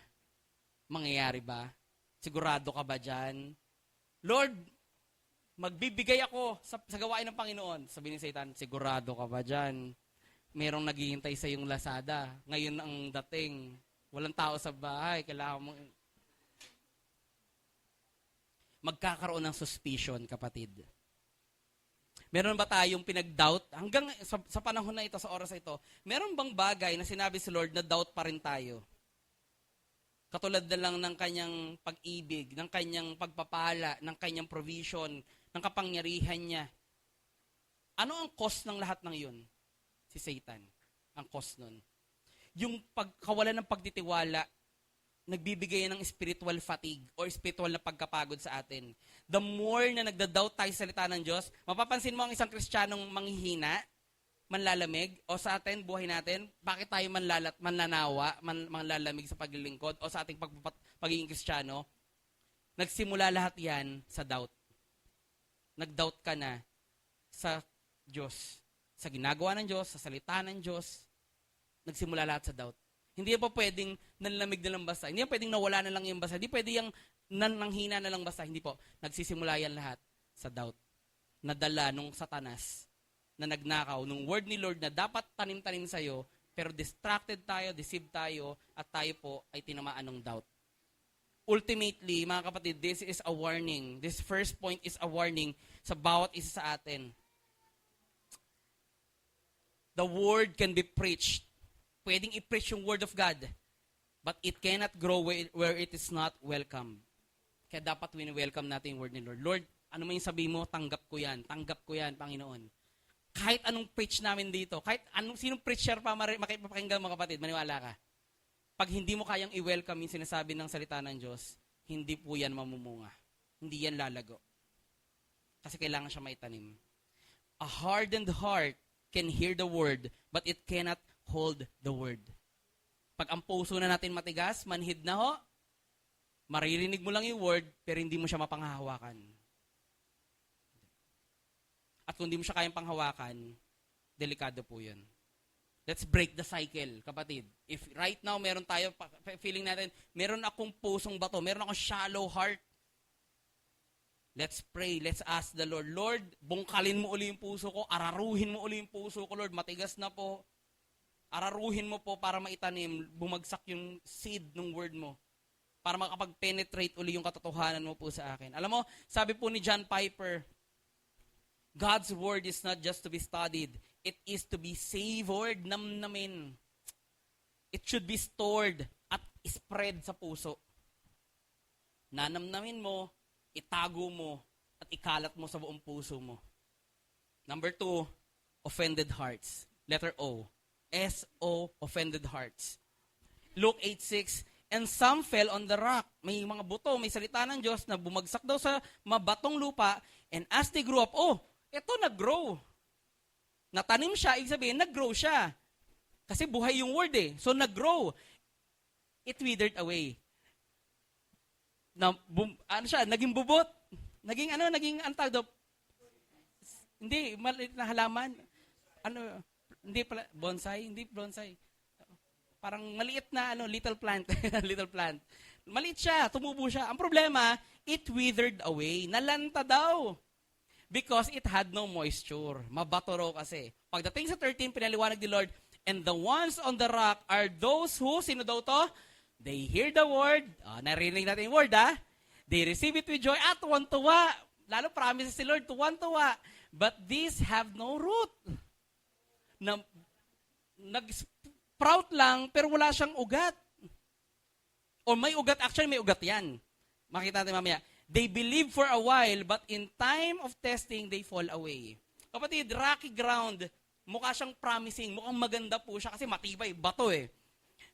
Mangyayari ba? Sigurado ka ba dyan? Lord, magbibigay ako sa gawain ng Panginoon. Sabi ni Satan, sigurado ka ba dyan? Merong naghihintay sa yung Lazada. Ngayon ang dating. Walang tao sa bahay. Kailangan mo... Magkakaroon ng suspicion, kapatid. Meron ba tayong pinag-doubt? Hanggang sa panahon na ito, sa oras na ito, meron bang bagay na sinabi si Lord na doubt pa rin tayo? Katulad na lang ng kanyang pag-ibig, ng kanyang pagpapala, ng kanyang provision, ng kapangyarihan niya. Ano ang cost ng lahat ng yun? Si Satan, ang cause nun. Yung pagkawalan ng pagtitiwala, nagbibigay ng spiritual fatigue or spiritual na pagkapagod sa atin. The more na nagda-doubt tayo sa salita ng Diyos, mapapansin mo ang isang Kristiyanong manghihina, manlalamig, o sa atin, buhay natin, bakit tayo manlalamig sa paglilingkod o sa ating pagiging Kristiyano? Nagsimula lahat yan sa doubt. Nag-doubt ka na sa Diyos. Sa ginagawa ng Diyos, sa salita ng Diyos, nagsimula lahat sa doubt. Hindi pa pwedeng nanlamig na lang basta. Hindi pa pwedeng nawala na lang yung basta. Hindi pwedeng yung nanghina na lang basta. Hindi po. Nagsisimula yan lahat sa doubt. Nadala nung Satanas na nagnakaw, nung word ni Lord na dapat tanim-tanim sa'yo, pero distracted tayo, deceived tayo, at tayo po ay tinamaan ng doubt. Ultimately, mga kapatid, this is a warning. This first point is a warning sa bawat isa sa atin. The word can be preached. Pwedeng i-preach yung word of God. But it cannot grow where it is not welcome. Kaya dapat wini-welcome natin yung word ni Lord. Lord, ano man yung sabihin mo, tanggap ko yan, Panginoon. Kahit anong preach namin dito, kahit sinong preacher pa makipapakinggan mga kapatid, maniwala ka. Pag hindi mo kayang i-welcome yung sinasabi ng salita ng Diyos, hindi po yan mamumunga. Hindi yan lalago. Kasi kailangan siya maitanim. A hardened heart can hear the word, but it cannot hold the word. Pag ang puso na natin matigas, manhid na ho, maririnig mo lang yung word, pero hindi mo siya mapanghahawakan. At kung hindi mo siya kayang panghawakan, delikado po yun. Let's break the cycle, kapatid. If right now, meron tayo, feeling natin, meron akong pusong bato, meron akong shallow heart. Let's pray, let's ask the Lord, Lord, bungkalin mo uli yung puso ko, araruhin mo uli yung puso ko, Lord, matigas na po. Araruhin mo po para maitanim, bumagsak yung seed ng word mo. Para makapag-penetrate uli yung katotohanan mo po sa akin. Alam mo, sabi po ni John Piper, God's word is not just to be studied. It is to be savored, namnamin. It should be stored at spread sa puso. Nanamnamin mo, itago mo, at ikalat mo sa buong puso mo. Number 2, offended hearts. Letter O. S-O, offended hearts. Luke 8:6, and some fell on the rock. May mga buto, may salita ng Diyos na bumagsak daw sa mabatong lupa, and as they grew up, eto nag-grow. Natanim siya, ibig sabihin, nag-grow siya. Kasi buhay yung word eh. So nag-grow. It withered away. Naging bubot. Naging antag daw. Hindi, maliit na halaman. Hindi pala, bonsai? Hindi bonsai. Parang maliit na, little plant. Little plant. Maliit siya, tumubo siya. Ang problema, it withered away. Nalanta daw. Because it had no moisture. Mabato raw kasi. Pagdating sa 13, pinaliwanag ni Lord, and the ones on the rock are those who, sino daw to? They hear the word. Narinig natin yung word, They receive it with joy at tuwan-tuwa. Lalo promises si Lord, tuwan-tuwa. But these have no root. Nag-sprout lang, pero wala siyang ugat. O may ugat, actually may ugat yan. Makita natin mamaya. They believe for a while, but in time of testing, they fall away. Kapatid, rocky ground, mukha siyang promising, mukhang maganda po siya kasi matibay, bato eh.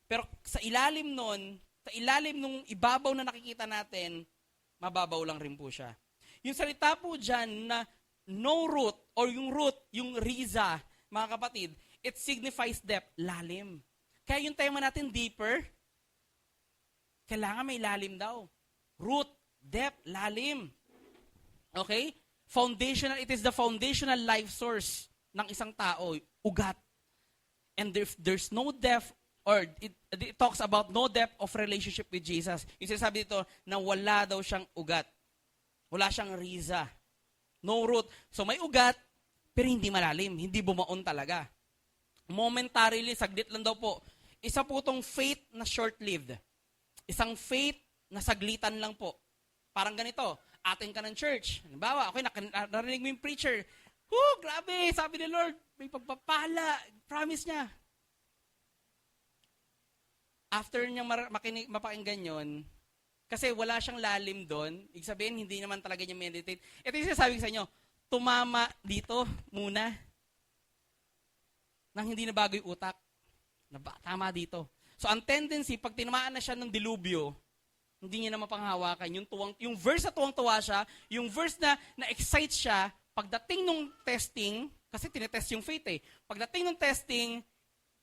Pero sa ilalim nun, sa ilalim nung ibabaw na nakikita natin, mababaw lang rin po siya. Yung salita po dyan na no root, or yung root, yung riza, mga kapatid, it signifies depth, lalim. Kaya yung tema natin, deeper, kailangan may lalim daw. Root, depth, lalim. Okay? Foundational, it is the foundational life source ng isang tao, ugat. And if there's no depth, or it talks about no depth of relationship with Jesus. Yung sinasabi dito na wala daw siyang ugat. Wala siyang riza. No root. So may ugat, pero hindi malalim. Hindi bumaon talaga. Momentarily, saglit lang daw po. Isa po itong faith na short-lived. Isang faith na saglitan lang po. Parang ganito, atin ka ng church. Halimbawa, okay, narinig mo yung preacher. Grabe, sabi ni Lord, may pagpapala. Promise niya. After niya mapakinggan yun, kasi wala siyang lalim doon, ibig sabihin, hindi naman talaga niya meditate. Ito yung sinasabi ko sa inyo, tumama dito muna, nang hindi na bago yung utak. Tama dito. So, ang tendency, pag tinamaan na siya ng dilubyo, hindi niya na mapanghawakan. Yung verse na tuwang-tuwa siya, yung verse na na-excite siya, pagdating nung testing, kasi tinetest yung faith eh, pagdating nung testing,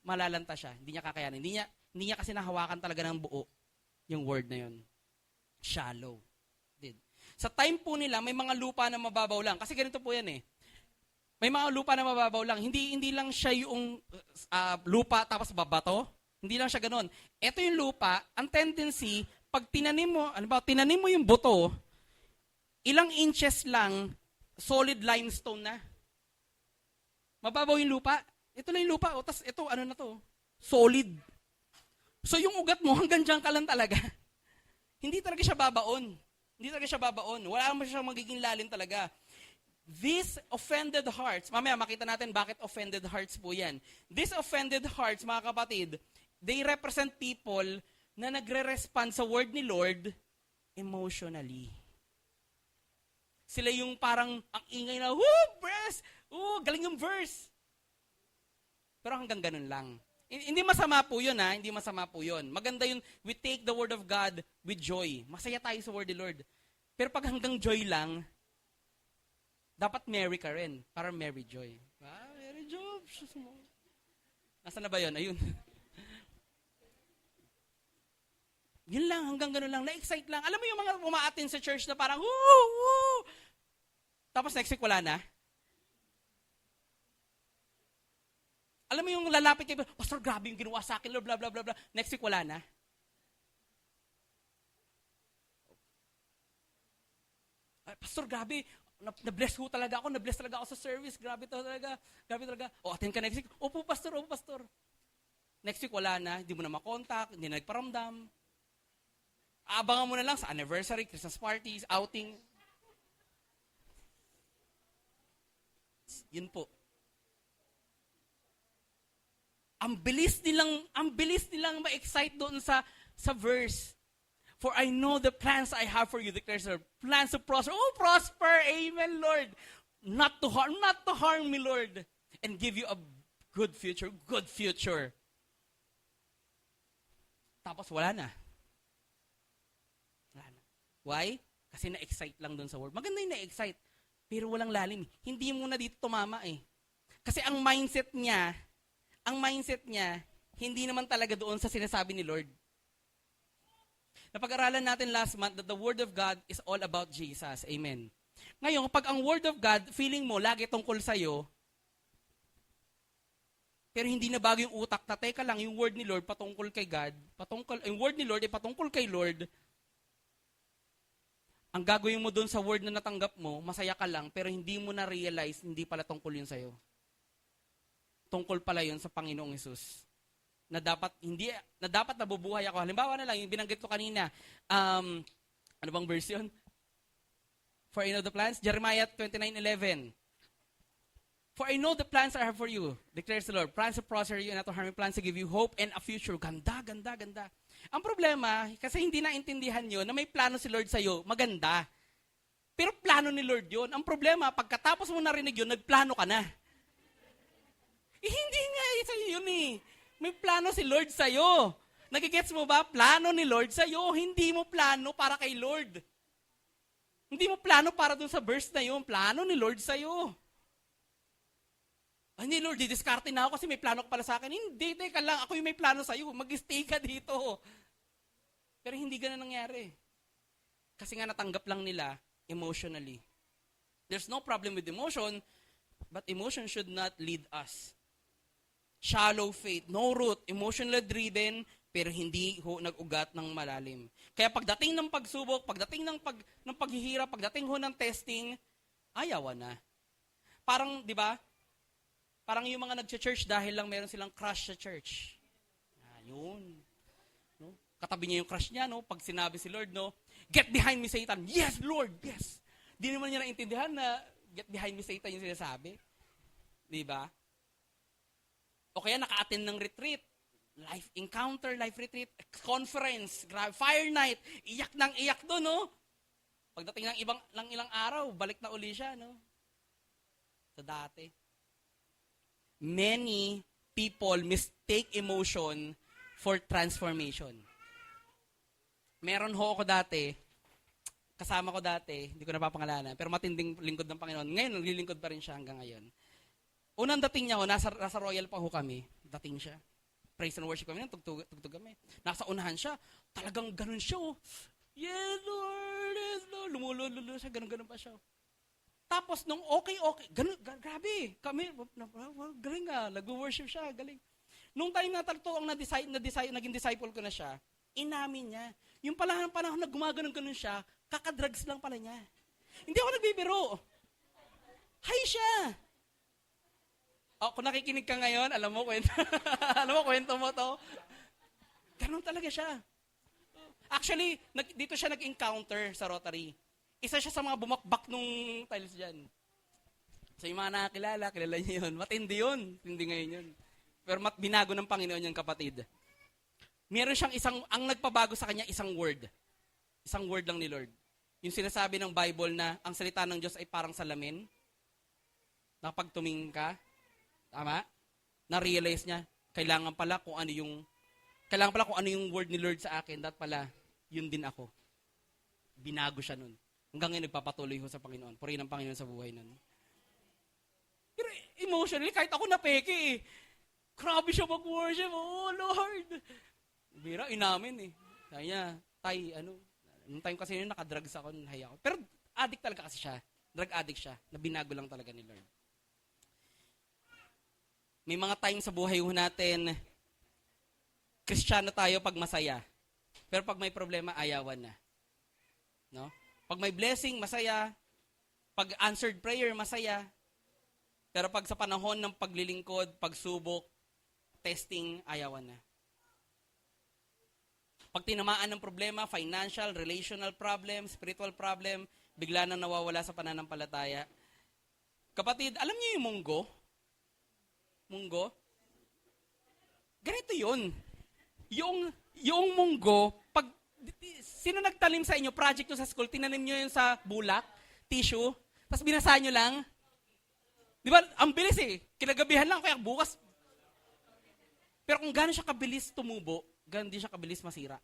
malalanta siya. Hindi niya kakayanin. Hindi niya kasi nahawakan talaga ng buo yung word na yun. Shallow. Sa time po nila, may mga lupa na mababaw lang. Kasi ganito po yan eh. May mga lupa na mababaw lang. Hindi lang siya yung lupa tapos babato. Hindi lang siya ganun. Ito yung lupa, ang tendency, pag tinanim mo yung buto, ilang inches lang, solid limestone na. Mababaw yung lupa. Ito lang yung lupa. Tapos ito, na to? Solid. So yung ugat mo, hanggang dyan ka lang talaga. Hindi talaga siya babaon. Wala naman siya magiging lalim talaga. These offended hearts, mamaya makita natin bakit offended hearts po yan. These offended hearts, mga kapatid, they represent people na nagre-respond sa word ni Lord emotionally. Sila yung parang ang ingay na, verse! Galing yung verse! Pero hanggang ganun lang. Hindi masama po yun, Hindi masama po yun. Maganda yun, we take the word of God with joy. Masaya tayo sa word ni Lord. Pero pag hanggang joy lang, dapat merry ka rin. Para merry joy. Merry joy. Nasaan na ba yun? Ayun. Yun lang, hanggang ganun lang. Na-excite lang. Alam mo yung mga umaatin sa church na parang, woo, woo! Tapos next week, wala na. Alam mo yung lalapit kayo, Pastor, grabe yung ginawa sa akin, Lord, blah, blah, blah, blah. Next week, wala na. Ay, Pastor, grabe, na-bless ko talaga ako, na-bless talaga ako sa service, grabe talaga, grabe talaga. O, attend ka next week. Opo, Pastor, opo, Pastor. Next week, wala na, hindi mo na makontak, hindi na nagparamdam. Aabangan mo na lang sa anniversary, Christmas parties, outing. Yun po. Ang bilis nilang ma-excite doon sa verse. For I know the plans I have for you, declares the Lord. Plans to prosper. Oh, prosper. Amen, Lord. Not to harm me, Lord. And give you a good future. Good future. Tapos wala na. Wala na. Why? Kasi na-excite lang doon sa word. Maganda yung na-excite. Pero walang lalim. Hindi mo na dito tumama eh. Kasi ang mindset niya, hindi naman talaga doon sa sinasabi ni Lord. Napag-aralan natin last month that the Word of God is all about Jesus. Amen. Ngayon, kapag ang Word of God, feeling mo lagi tungkol sa'yo, pero hindi na bago yung utak na, teka lang, yung Word ni Lord patungkol kay God, yung Word ni Lord ay patungkol kay Lord, ang gagawin mo doon sa Word na natanggap mo, masaya ka lang, pero hindi mo na-realize, hindi pala tungkol yun sa'yo. Tungkol pala yun sa Panginoong Hesus. Na dapat nabubuhay ako. Halimbawa na lang, yung binanggit ko kanina, ano bang verse yun? For I know the plans, Jeremiah 29:11. For I know the plans I have for you, declares the Lord. Plans to prosper you and not to harm you, plans to give you hope and a future. Ganda, ganda, ganda. Ang problema, kasi hindi naintindihan yun, na may plano si Lord sa'yo, maganda. Pero plano ni Lord yun. Ang problema, pagkatapos mo narinig yun, nagplano ka na. Hindi nga sa'yo yun eh. May plano si Lord sa'yo. Nagigets mo ba? Plano ni Lord sa'yo. Hindi mo plano para kay Lord. Hindi mo plano para dun sa verse na yun. Plano ni Lord sa'yo. Hindi, Lord, didiskarte na ako kasi may plano ka pala sa akin. Hindi, teka lang. Ako yung may plano sa'yo. Mag-stay ka dito. Pero hindi ganun nangyari. Kasi nga natanggap lang nila emotionally. There's no problem with emotion, but emotion should not lead us. Shallow faith, no root, emotionally driven, pero hindi ho nag-ugat ng malalim. Kaya pagdating ng pagsubok, pagdating ng paghihirap, pagdating ho ng testing, ayawan na. Parang, di ba? Parang yung mga nag-church dahil lang meron silang crush sa church. Yun. No? Katabi niya yung crush niya, no? Pag sinabi si Lord, no? Get behind me, Satan. Yes, Lord, yes. Di naman niya naintindihan na get behind me, Satan yung sinasabi. Di ba? O kaya naka-attend ng retreat, life encounter, life retreat, conference, fire night, iyak nang iyak doon, no? Pagdating ng ilang araw, balik na uli siya, no? Sa dati. Many people mistake emotion for transformation. Meron ho ako dati, kasama ko dati, hindi ko napapangalanan, pero matinding lingkod ng Panginoon. Ngayon, naglilingkod pa rin siya hanggang ngayon. Unang dating niya, nasa Royal pa ho kami. Dating siya. Praise and worship kami, tugtog kami. Nasa unahan siya. Talagang ganun siya. Oh. Yes, Lord. Yes, Lord. Lumululo siya. Ganun pa siya. Tapos, nung okay. Ganun, grabe. Kami, galing nga. Nag-worship siya. Galing. Nung time na talto ang naging disciple ko na siya, inamin niya. Yung panahon na gumaganon-ganon siya, kakadrugs lang pala niya. Hindi ako nagbibiro. Hay siya. Kung nakikinig ka ngayon, alam mo, kwento mo to. Ganun talaga siya. Actually, dito siya nag-encounter sa Rotary. Isa siya sa mga bumakbak nung tiles dyan. So yung mga nakakilala, kilala niyo yun. Matindi yun. Hindi ngayon yun. Pero binago ng Panginoon yung kapatid. Meron siyang ang nagpabago sa kanya, isang word. Isang word lang ni Lord. Yung sinasabi ng Bible na ang salita ng Diyos ay parang salamin. Na pag tumingin ka, tama? Na-realize niya, kailangan pala kung ano yung word ni Lord sa akin, dapat pala, yun din ako. Binago siya nun. Hanggang ngayon, nagpapatuloy ho sa Panginoon. Purihin ang Panginoon sa buhay nun. Pero emotionally, kahit ako napeke eh. Grabe siya mag-worship. Oh, Lord! Bira, inamin eh. Sabi niya, tay, nung time kasi yun, nakadrugs ako, nahiya ako. Pero addict talaga kasi siya. Drug addict siya, na binago lang talaga ni Lord. May mga time sa buhay natin, Kristiyano tayo pag masaya. Pero pag may problema, ayawan na. No? Pag may blessing, masaya. Pag answered prayer, masaya. Pero pag sa panahon ng paglilingkod, pagsubok, testing, ayawan na. Pag tinamaan ng problema, financial, relational problem, spiritual problem, bigla nang nawawala sa pananampalataya. Kapatid, alam niyo yung munggo? Munggo? Ganito yun. Yung munggo, pag sino nagtalim sa inyo, project nyo sa school, tinanim nyo yun sa bulak, tissue, tapos binasa nyo lang. Di ba? Ang bilis eh. Kinagabihan lang, kaya bukas. Pero kung gano'n siya kabilis tumubo, gano'n din siya kabilis masira.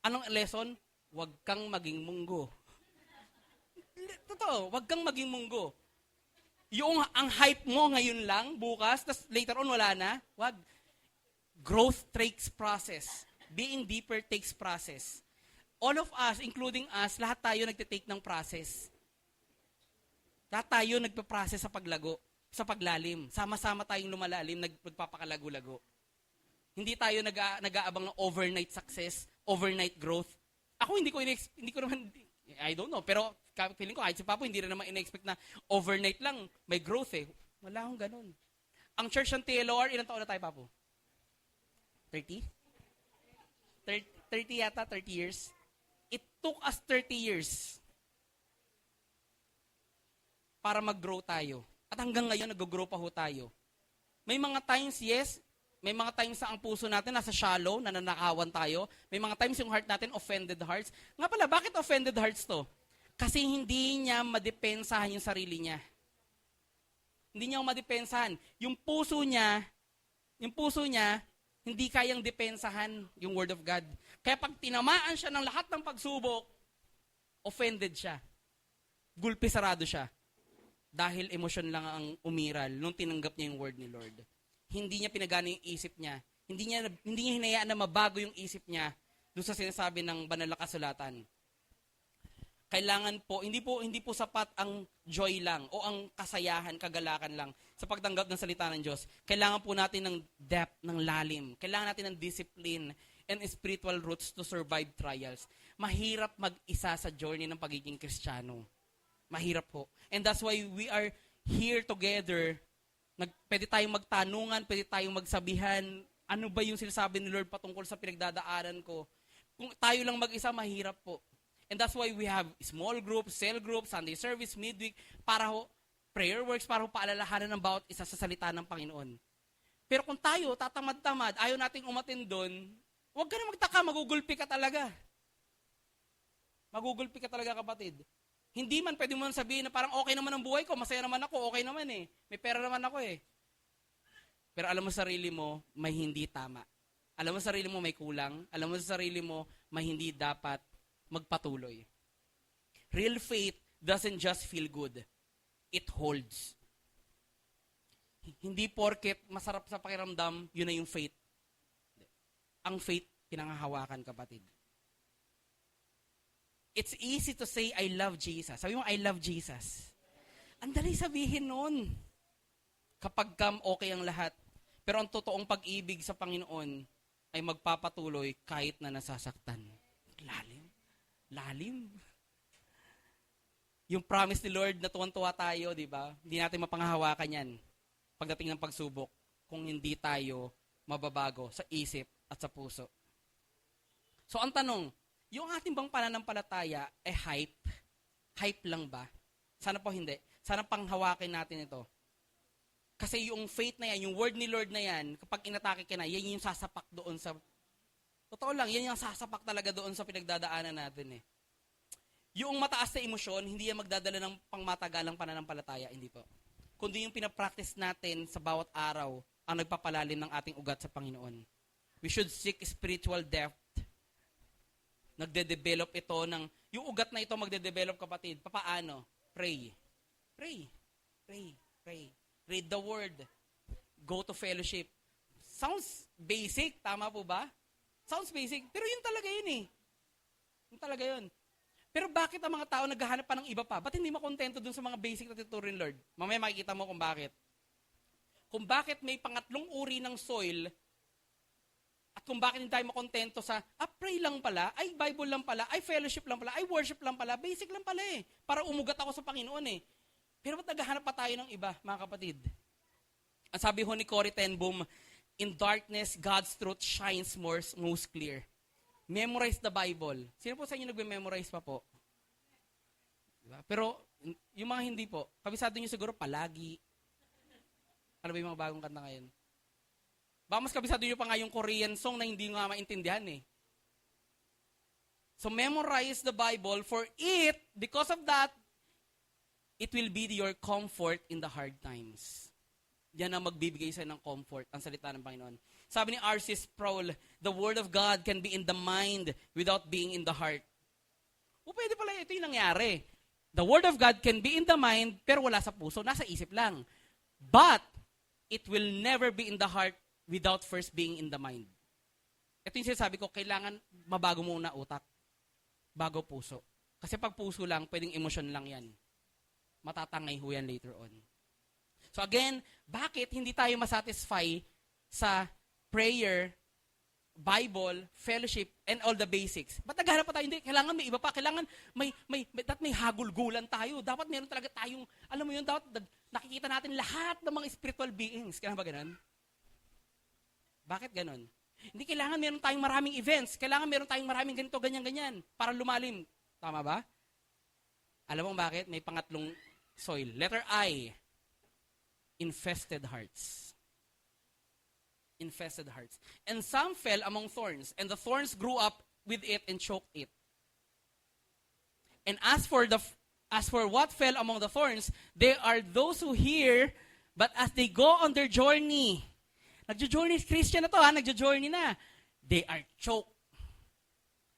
Anong lesson? Huwag kang maging munggo. Totoo, huwag kang maging munggo. Ang hype mo ngayon lang, bukas, tapos later on wala na, huwag. Growth takes process. Being deeper takes process. All of us, including us, lahat tayo nagtitake ng process. Lahat tayo nagpa-process sa paglago, sa paglalim. Sama-sama tayong lumalalim, nagpapakalago-lago. Hindi tayo nag-aabang ng overnight success, overnight growth. Ako hindi ko naman, I don't know, pero feeling ko kahit si Papo, hindi rin naman ina-expect na overnight lang may growth eh. Wala akong ganun. Ang church ng TLOR, ilang taon na tayo, Papo? 30? 30 yata, 30 years. It took us 30 years para mag-grow tayo. At hanggang ngayon, nag-grow pa ho tayo. May mga times, yes, may mga times sa ang puso natin nasa shallow, nananakawan tayo. May mga times yung heart natin, offended hearts. Nga pala, bakit offended hearts to? Kasi hindi niya madepensahan yung sarili niya. Hindi niya madepensahan. Yung puso niya, hindi kayang depensahan yung Word of God. Kaya pag tinamaan siya ng lahat ng pagsubok, offended siya. Gulpi sarado siya. Dahil emosyon lang ang umiral nung tinanggap niya yung word ni Lord. Hindi niya pinagana yung isip niya. Hindi niya hinayaan na mabago yung isip niya doon sa sinasabi ng banal na kasulatan. Kailangan po, hindi po sapat ang joy lang o ang kasayahan, kagalakan lang sa pagtanggap ng salita ng Diyos. Kailangan po natin ng depth, ng lalim. Kailangan natin ng discipline and spiritual roots to survive trials. Mahirap mag-isa sa journey ng pagiging Kristiyano. Mahirap po. And that's why we are here together. Pwede tayong magtanungan, pwede tayong magsabihan, ano ba yung sinasabi ni Lord patungkol sa pinagdadaanan ko? Kung tayo lang mag-isa, mahirap po. And that's why we have small groups, cell groups, Sunday service, midweek, para ho, prayer works, para ho paalalahanan ng bawat isa sa salita ng Panginoon. Pero kung tayo, tatamad-tamad, ayaw nating umatin doon, huwag ka na magtaka, magugulpi ka talaga. Magugulpi ka talaga, kapatid. Hindi man pwede mo sabihin na parang okay naman ang buhay ko, masaya naman ako, okay naman eh. May pera naman ako eh. Pero alam mo sa sarili mo, may hindi tama. Alam mo sa sarili mo, may kulang. Alam mo sa sarili mo, may hindi dapat magpatuloy. Real faith doesn't just feel good. It holds. Hindi porket masarap sa pakiramdam, yun na yung faith. Ang faith, pinangahawakan, kapatid. It's easy to say, I love Jesus. Sabi mo, I love Jesus. Ang dali sabihin nun. Kapag okay ang lahat. Pero ang totoong pag-ibig sa Panginoon ay magpapatuloy kahit na nasasaktan. Lalim. Lalim. Yung promise ni Lord na tuwan-tuwa tayo, di ba? Hindi natin mapanghahawakan yan pagdating ng pagsubok kung hindi tayo mababago sa isip at sa puso. So ang tanong, yung ating bang pananampalataya ay hype? Hype lang ba? Sana po hindi. Sana panghawakin natin ito. Kasi yung faith na yan, yung word ni Lord na yan, kapag inatake ka na, yan yung sasapak doon sa... Totoo lang, yan yung sasapak talaga doon sa pinagdadaanan natin eh. Yung mataas na emosyon, hindi yan magdadala ng pangmatagalang pananampalataya, hindi po. Kundi yung pinapractice natin sa bawat araw ang nagpapalalim ng ating ugat sa Panginoon. We should seek spiritual depth. Nagde-develop ito ng, yung ugat na ito magde-develop, kapatid. Papaano? Pray. Pray. Pray. Pray. Read the word. Go to fellowship. Sounds basic, tama po ba? Sounds basic, pero yun talaga yun eh. Yun talaga yun. Pero bakit ang mga tao naghahanap pa ng iba pa? Ba't hindi makontento dun sa mga basic na tinuturo ni Lord? Mamaya makikita mo kung bakit. Kung bakit may pangatlong uri ng soil at kung bakit hindi tayo makontento sa, pray lang pala, ay Bible lang pala, ay fellowship lang pala, ay worship lang pala, basic lang pala eh. Para umugat ako sa Panginoon eh. Pero ba't naghahanap pa tayo ng iba, mga kapatid? Ang sabi ho ni Corrie ten Boom, in darkness, God's truth shines most clear. Memorize the Bible. Sino po sa inyo nagme-memorize pa po? Diba? Pero yung mga hindi po, kabisado nyo siguro palagi. Ano ba yung mga bagong kanta ngayon? Baka mas kabisado nyo pa nga yung Korean song na hindi nga maintindihan eh. So memorize the Bible for it, because of that, it will be your comfort in the hard times. Yan ang magbibigay sa'yo ng comfort, ang salita ng Panginoon. Sabi ni R.C. Sproul, the Word of God can be in the mind without being in the heart. O pwede pala, ito yung nangyari. The Word of God can be in the mind, pero wala sa puso, nasa isip lang. But, it will never be in the heart without first being in the mind. Ito yung sinasabi ko, kailangan mabago muna utak, bago puso. Kasi pag puso lang, pwedeng emosyon lang yan. Matatangay ho yan later on. So again, bakit hindi tayo masatisfy sa prayer, Bible, fellowship, and all the basics? Ba't naghahanap pa tayo? Hindi, kailangan may iba pa. Kailangan may hagulgulan tayo. Dapat meron talaga tayong, alam mo yun, dapat nakikita natin lahat ng mga spiritual beings. Kailangan ba ganun? Bakit ganun? Hindi kailangan meron tayong maraming events. Kailangan meron tayong maraming ganito, ganyan-ganyan para lumalim. Tama ba? Alam mo bakit? May pangatlong soil. Letter I. Infested hearts. Infested hearts. And some fell among thorns, and the thorns grew up with it and choked it. And as for what fell among the thorns, they are those who hear, but as they go on their journey, nagjo-journey, Christian na to ha, nagjo-journey na, they are choked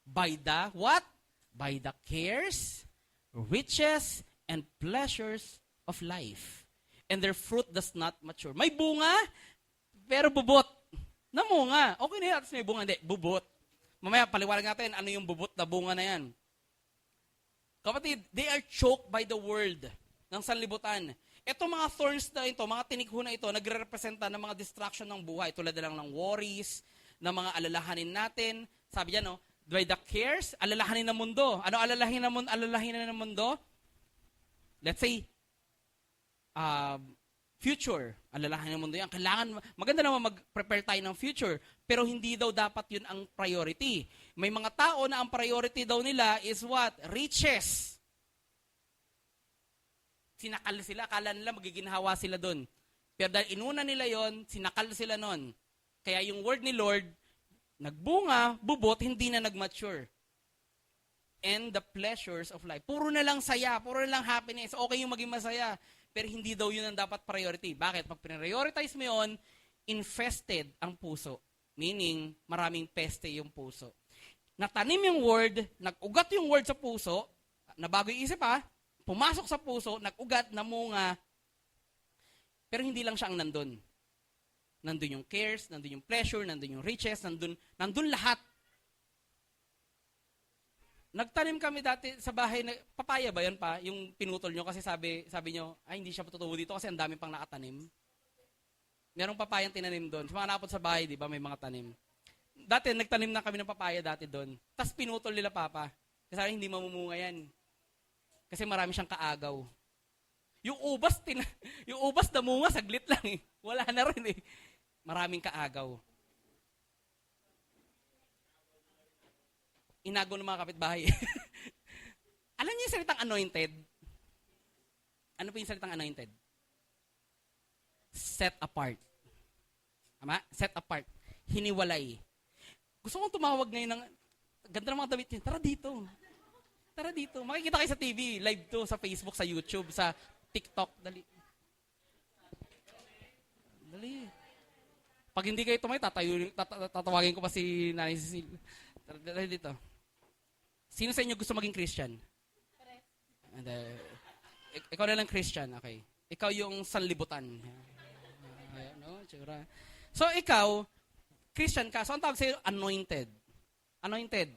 by the what? By the cares, riches, and pleasures of life. And their fruit does not mature. May bunga, pero bubot. Namunga. Okay na yan, at may bunga. Hindi, bubot. Mamaya, paliwanag natin ano yung bubot na bunga na yan. Kapatid, they are choked by the world ng sanlibutan. Itong mga thorns na ito, mga tinikho na ito, nagre-representa ng mga distraction ng buhay. Tulad na lang ng worries, ng mga alalahanin natin. Sabi dyan, no? By the cares, alalahanin ng mundo. Ano alalahanin ng mundo? Let's say, future. Alalahanin ng mundo yan. Kailangan, maganda naman mag-prepare tayo ng future, pero hindi daw dapat yun ang priority. May mga tao na ang priority daw nila is what? Riches. Sinakal sila, akala nila magiginhawa sila doon. Pero dahil inuna nila yon, sinakal sila nun. Kaya yung word ni Lord, nagbunga, bubot, hindi na nag-mature. And the pleasures of life. Puro na lang saya, puro na lang happiness. Okay yung maging masaya. Pero hindi daw yun ang dapat priority. Bakit? Pag prioritize mo yun, infested ang puso. Meaning, maraming peste yung puso. Natanim yung word, nag-ugat yung word sa puso, nabago yung isip ha, pumasok sa puso, nag-ugat, namunga, pero hindi lang siya ang nandun. Nandun yung cares, nandun yung pleasure, nandun yung riches, nandun lahat. Nagtanim kami dati sa bahay, papaya ba yan pa? Yung pinutol nyo kasi sabi nyo, hindi siya patutubo dito kasi ang dami pang nakatanim. Merong papayang tinanim doon. Sa mga napot sa bahay, di ba, may mga tanim. Dati, nagtanim na kami ng papaya dati doon. Tapos pinutol nila papa. Kasi hindi mamumunga yan. Kasi marami siyang kaagaw. Yung ubas na munga, saglit lang eh. Wala na rin eh. Maraming kaagaw. Inago ng mga kapitbahay. Alam niyo yung salitang anointed? Ano po yung salitang anointed? Set apart. Tama? Set apart. Hiniwalay. Gusto kong tumawag ngayon ng ganda ng mga damit niya. Tara dito. Tara dito. Makikita kayo sa TV. Live to sa Facebook, sa YouTube, sa TikTok. Dali. Dali. Pag hindi kayo tumayo, tatawagin ko pa si Nanay Cecil. Tara dito. Sino sa inyo gusto maging Christian? And, ikaw na lang Christian, okay. Ikaw yung sanlibutan. No? So ikaw, Christian ka, so ang tawag sa'yo, anointed. Anointed.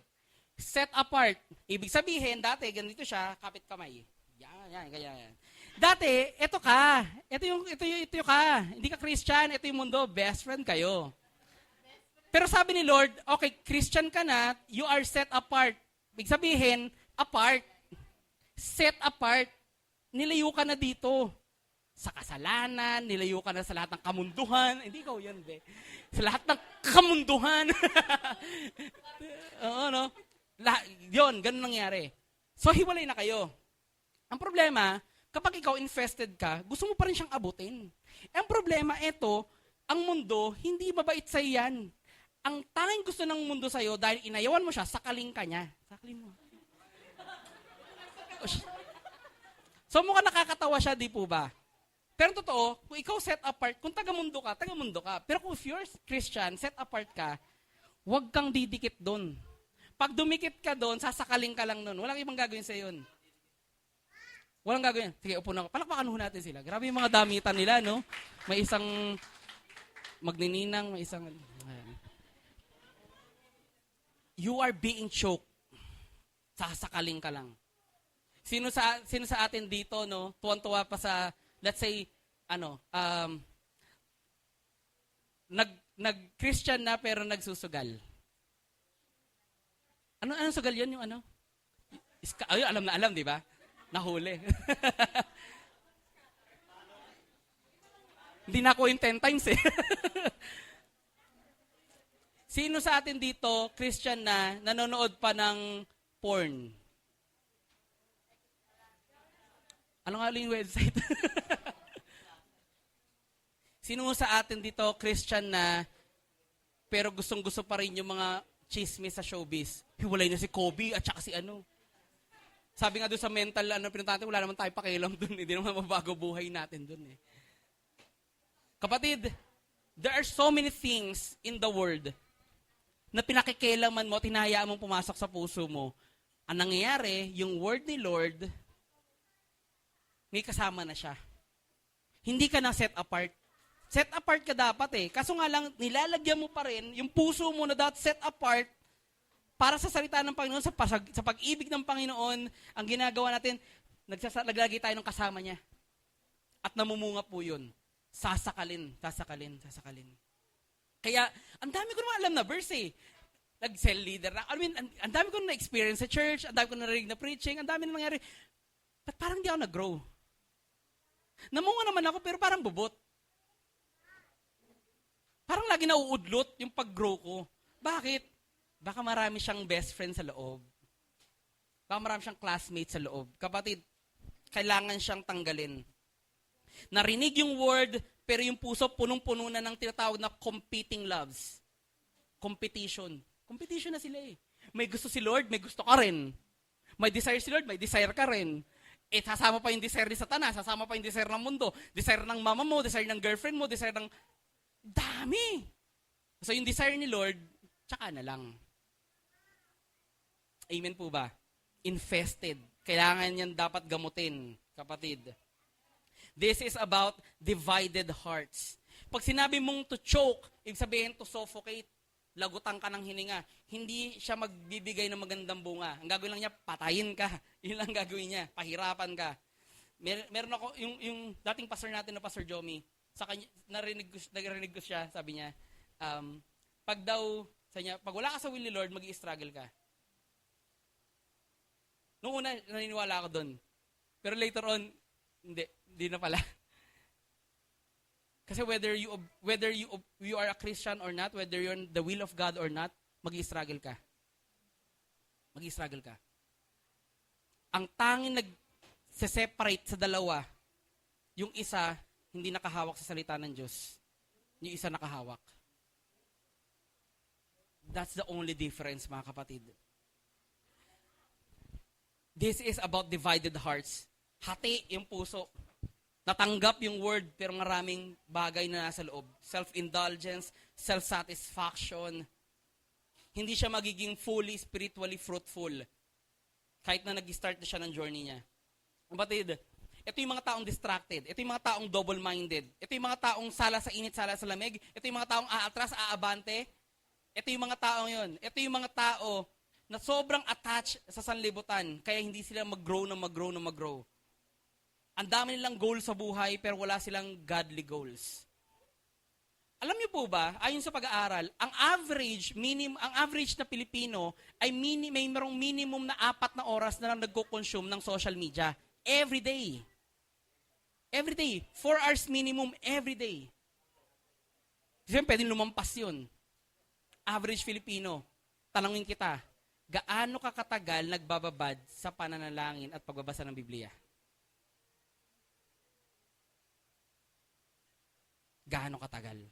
Set apart. Ibig sabihin, dati, ganito siya, kapit kamay. Yan, ganyan. Dati, ito ka. Ito ka. Hindi ka Christian, ito yung mundo, best friend kayo. Pero sabi ni Lord, okay, Christian ka na, you are set apart. Ibig sabihin, apart. Set apart. Nilayo ka na dito. Sa kasalanan, nilayo ka na sa lahat ng kamunduhan. Hindi ikaw yan, be. Sa lahat ng kamunduhan. Oo, no? Yun, ganun nangyari. So, hiwalay na kayo. Ang problema, kapag ikaw infested ka, gusto mo pa rin siyang abutin. Ang problema, ang mundo, hindi mabait sa yan. Ang tanging gusto ng mundo sa'yo, dahil inayawan mo siya, sakaling ka niya. Sakalin mo. So, mukhang nakakatawa siya, di po ba? Pero totoo, kung ikaw set apart, kung taga-mundo ka. Pero kung if you're Christian, set apart ka, huwag kang didikit doon. Pag dumikit ka doon, sasakaling ka lang doon. Walang ibang gagawin sa yun. Walang gagawin. Sige, upo na. Palakpakan ho natin sila. Grabe yung mga damitan nila, no? May isang magnininang, may isang... You are being choked. Sasakaling ka lang. Sino sa atin dito, no? Tuwan-tuwa pa sa, let's say, nag-Christian na pero nagsusugal. Anong sugal yun? Yung ano? Alam na alam, di ba? Nahuli. Hindi na ako yung 10 times eh. Sino sa atin dito, Christian na, nanonood pa ng porn? Ano nga yung website? Sino sa atin dito, Christian na, pero gustong-gusto pa rin yung mga chismis sa showbiz? Hiwalay na si Kobe at saka si ano. Sabi nga doon sa mental, pinuntahan, wala naman tayo pakialam doon. Hindi naman mabago buhay natin doon eh. Kapatid, there are so many things in the world na pinakikialaman mo, tinahayaan mong pumasok sa puso mo. Ang nangyayari, yung word ni Lord, may kasama na siya. Hindi ka na set apart. Set apart ka dapat eh. Kaso nga lang, nilalagyan mo pa rin yung puso mo na dapat set apart para sa salita ng Panginoon, sa pag-ibig ng Panginoon, ang ginagawa natin, naglalagay tayo ng kasama niya. At namumunga po yun. Sasakalin. Kaya, ang dami ko naman alam na verse eh. Nag-cell leader na. Ang dami ko na experience sa church, ang dami ko na narinig na preaching, ang dami na nangyari. But parang di ako nag-grow. Namunga naman ako, pero parang bubot. Parang lagi nauudlot yung pag-grow ko. Bakit? Baka marami siyang best friend sa loob. Baka marami siyang classmate sa loob. Kapatid, kailangan siyang tanggalin. Narinig yung word, pero yung puso punong-puno na ng tinatawag na competing loves. Competition. Competition na sila eh. May gusto si Lord, may gusto ka rin. May desire si Lord, may desire ka rin. Sasama pa yung desire ni Satanas, sasama pa yung desire ng mundo, desire ng mama mo, desire ng girlfriend mo, desire ng... Dami! So yung desire ni Lord, tsaka na lang. Amen po ba? Infested. Kailangan yan dapat gamutin, kapatid. This is about divided hearts. Pag sinabi mong to choke, ibig sabihin to suffocate, lagutan ka ng hininga. Hindi siya magbibigay ng magandang bunga. Ang gagawin lang niya, patayin ka. Yun lang gagawin niya. Pahirapan ka. Meron ako, yung dating pastor natin na Pastor Jomi, sa kanya, narinig ko siya, sabi niya, pag wala ka sa will ni Lord, mag-i-struggle ka. Noong una, naniniwala ako doon. Pero later on, hindi na pala. Kasi whether you are a Christian or not, whether you're in the will of God or not, mag-i-struggle ka. Mag-i-struggle ka. Ang tanging nag-separate sa dalawa, yung isa, hindi nakahawak sa salita ng Diyos. Yung isa nakahawak. That's the only difference, mga kapatid. This is about divided hearts. Hati yung puso. Natanggap yung word, pero maraming bagay na nasa loob. Self-indulgence, self-satisfaction. Hindi siya magiging fully spiritually fruitful. Kahit na nag-start na siya ng journey niya. Kapatid, ito yung mga taong distracted. Ito yung mga taong double-minded. Ito yung mga taong sala sa init, sala sa lamig. Ito yung mga taong aatras, aabante. Ito yung mga tao yun. Ito yung mga tao na sobrang attached sa sanlibutan, kaya hindi sila mag-grow na mag-grow na mag-grow. Ang dami nilang goals sa buhay, pero wala silang godly goals. Alam niyo po ba, ayon sa pag-aaral, ang average na Pilipino ay may merong minimum na 4 na oras na lang nagko-consume ng social media. Every day. Every day. 4 hours minimum every day. Siyempre, pwedeng lumampas yun. Average Filipino. Tanungin kita, gaano ka katagal nagbababad sa pananalangin at pagbabasa ng Biblia? Gaano katagal?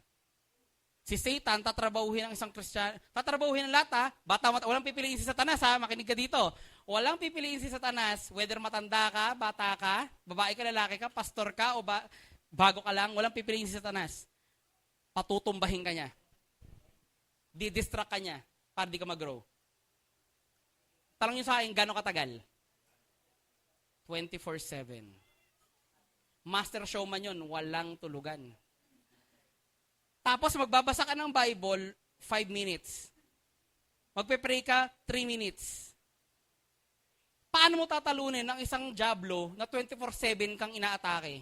Si Satan, tatrabahuhin ang isang Kristiyano. Tatrabahuhin ang lahat, walang pipiliin si Satanas, makinig ka dito. Walang pipiliin si Satanas, whether matanda ka, bata ka, babae ka, lalaki ka, pastor ka, o bago ka lang, walang pipiliin si Satanas. Patutumbahin ka niya. Di-distract ka niya para di ka mag-grow. Tanong niyo sa akin, gano'ng katagal? 24/7. Master showman yun, walang tulugan. Tapos magbabasa ka ng Bible, 5 minutes. Magpe-pray ka, 3 minutes. Paano mo tatalunin ng isang diablo na 24/7 kang inaatake?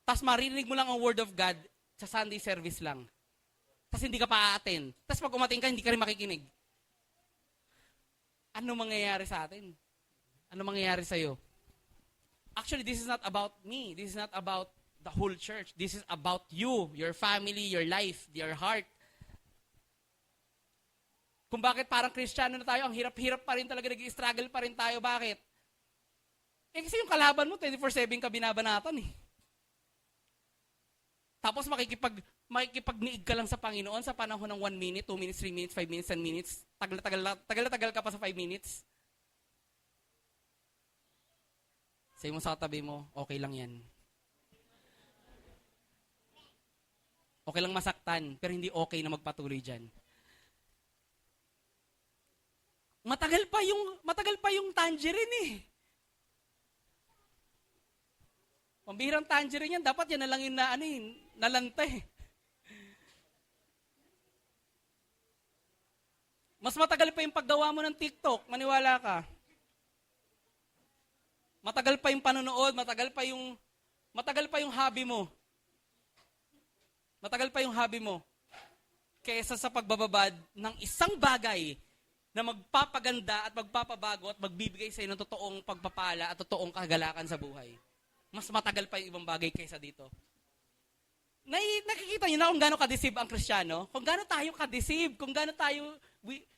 Tapos marinig mo lang ang Word of God sa Sunday service lang. Tapos hindi ka pa a-attend. Tapos pag umating ka, hindi ka rin makikinig. Ano mangyayari sa atin? Ano mangyayari sa'yo? Actually, this is not about me. This is not about the whole church. This is about you, your family, your life, your heart. Kung bakit parang Kristiyano na tayo, ang hirap-hirap pa rin talaga, nag-struggle pa rin tayo. Bakit? Kasi yung kalaban mo, 24/7 ka binabanatan eh. Tapos makikipagniig ka lang sa Panginoon sa panahon ng 1 minute, 2 minutes, 3 minutes, 5 minutes, 10 minutes. Tagal ka pa sa 5 minutes. Say mo sa katabi mo, okay lang yan. Okay lang masaktan, pero hindi okay na magpatuloy dyan. Matagal pa yung tangerine eh. Pambihirang tangerine yan, dapat yan na lang yung nalanta eh. Mas matagal pa yung paggawa mo ng TikTok, maniwala ka. Matagal pa yung panonood, matagal pa yung hobby mo. Matagal pa yung hobby mo. Kaysa sa pagbababad ng isang bagay na magpapaganda at magpapabago at magbibigay sa iyo ng totoong pagpapala at totoong kagalakan sa buhay. Mas matagal pa yung ibang bagay kaysa dito. Nakikita niyo na kung gaano ka-deceive ang Kristiyano? Kung gaano tayo ka-deceive? Kung gaano tayo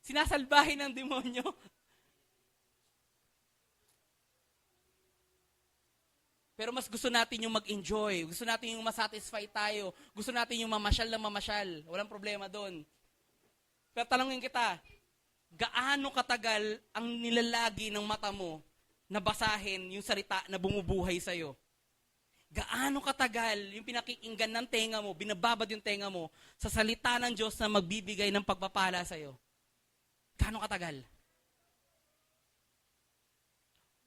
sinasalbahin ng demonyo? Pero mas gusto natin yung mag-enjoy. Gusto natin yung masatisfy tayo. Gusto natin yung mamasyal na mamasyal. Walang problema doon. Pero tanongin kita, gaano katagal ang nilalagi ng mata mo na basahin yung salita na bumubuhay sa'yo? Gaano katagal yung pinakikinggan ng tenga mo, binababad yung tenga mo sa salita ng Diyos na magbibigay ng pagpapala sa'yo? Gaano katagal?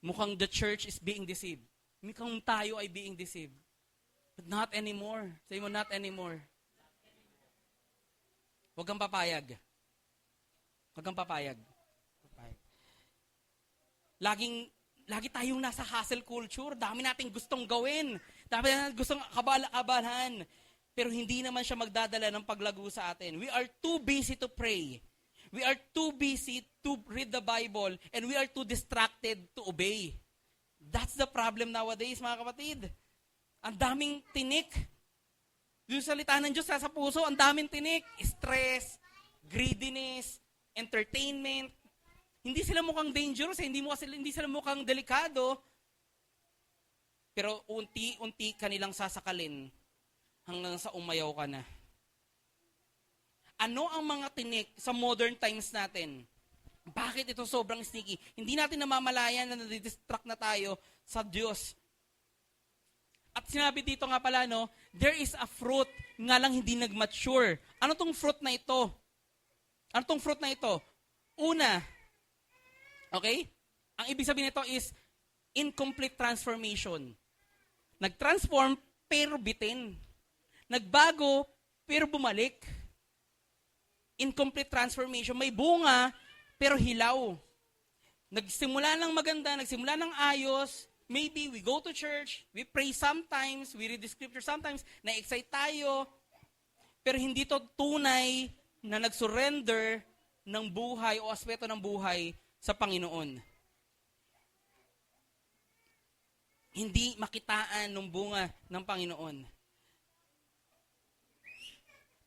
Mukhang the church is being deceived. Mukhang tayo ay being deceived. But not anymore. Say mo, not anymore. Huwag kang papayag. Huwag kang papayag. Lagi tayong nasa hustle culture. Dami nating gustong gawin. Dami nating gustong kabala-kabalan. Pero hindi naman siya magdadala ng paglago sa atin. We are too busy to pray. We are too busy to read the Bible. And we are too distracted to obey. That's the problem nowadays, mga kapatid. Ang daming tinik. Yung salita ng Diyos sa puso, ang daming tinik. Stress, greediness, entertainment. Hindi sila mukhang dangerous, hindi sila mukhang delikado. Pero unti-unti kanilang sasakalin hanggang sa umayaw ka na. Ano ang mga tinik sa modern times natin? Bakit ito sobrang sneaky? Hindi natin namamalayan na nadidistract na tayo sa Diyos. At sinabi dito nga pala, there is a fruit nga lang hindi nag-mature. Ano tong fruit na ito? Ano tong fruit na ito? Una, okay? Ang ibig sabihin nito is incomplete transformation. Nag-transform pero bitin. Nagbago pero bumalik. incomplete transformation. May bunga, pero hilaw. Nagsimula ng maganda, nagsimula ng ayos, maybe we go to church, we pray sometimes, we read the scripture sometimes, na-excite tayo, pero hindi to tunay na nag-surrender ng buhay o aspeto ng buhay sa Panginoon. Hindi makitaan ng bunga ng Panginoon.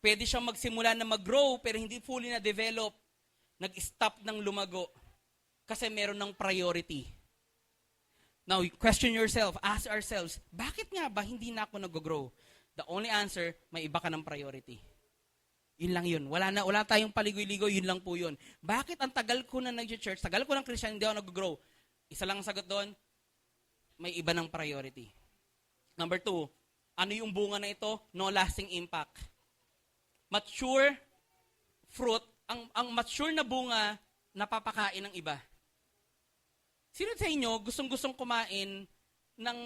Pwede siyang magsimula na mag-grow, pero hindi fully na-develop. Nag-stop ng lumago. Kasi meron ng priority. Now, question yourself, ask ourselves, bakit nga ba hindi na ako nag-grow? The only answer, may iba ka ng priority. Yun lang yun. Wala tayong paligoy-ligoy, yun lang po yun. Bakit ang tagal ko na nag-church, tagal ko ng Christian, hindi ako nag-grow? Isa lang ang sagot doon, may iba ng priority. Number 2, ano yung bunga na ito? No lasting impact. Mature fruit, ang mature na bunga, napapakain ng iba. Sino sa inyo gustong-gustong kumain ng,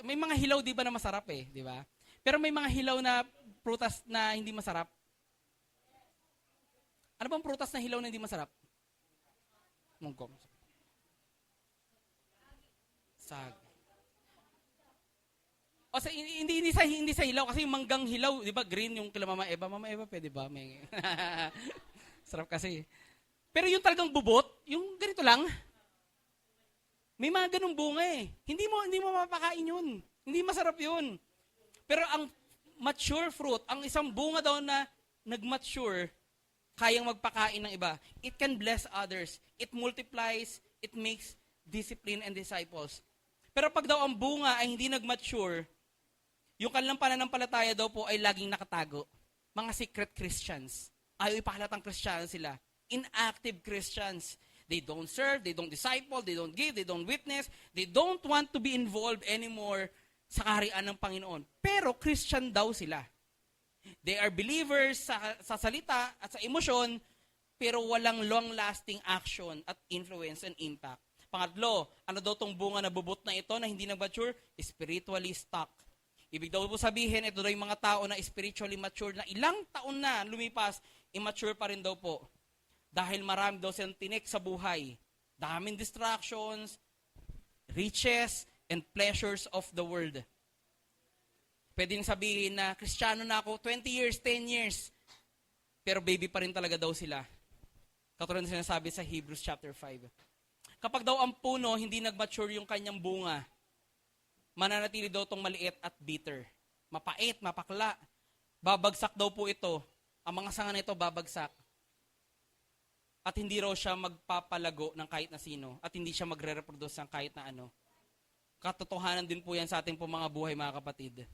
may mga hilaw di ba na masarap di ba? Pero may mga hilaw na prutas na hindi masarap. Ano bang prutas na hilaw na hindi masarap? Mungkong. Sag. O sa hindi sa hilaw kasi yung manggang hilaw, 'di ba? Green yung kila Mama Eva. Mama Eva, pwede ba? May sarap kasi. Pero yung talagang bubot, yung ganito lang. May mga ganung bunga Hindi mo mapakain yun. Hindi masarap yun. Pero ang mature fruit, ang isang bunga daw na nag-mature, kayang magpakain ng iba. It can bless others. It multiplies, it makes discipline and disciples. Pero pag daw ang bunga ay hindi nag-mature, yung kanilang pananampalataya daw po ay laging nakatago. Mga secret Christians. Ayaw ipahalatang Kristiyano sila. Inactive Christians. They don't serve, they don't disciple, they don't give, they don't witness, they don't want to be involved anymore sa kaharian ng Panginoon. Pero Christian daw sila. They are believers sa salita at sa emosyon, pero walang long-lasting action at influence and impact. Pangatlo, ano daw tong bunga na bubot na ito na hindi nag-mature? Spiritually stuck. Ibig daw po sabihin, ito daw yung mga tao na spiritually mature na ilang taon na lumipas, immature pa rin daw po. Dahil marami daw silang tinik sa buhay. Daming distractions, riches, and pleasures of the world. Pwede nang sabihin na, Kristiyano na ako, 20 years, 10 years. Pero baby pa rin talaga daw sila. Katulad na sinasabi sa Hebrews chapter 5. Kapag daw ang puno, hindi nag-mature yung kanyang bunga, mananatili daw itong maliit at bitter. Mapait, mapakla. Babagsak daw po ito. Ang mga sanga nito babagsak. At hindi raw siya magpapalago ng kahit na sino. At hindi siya magre-reproduce ng kahit na ano. Katotohanan din po yan sa ating po mga buhay, mga kapatid.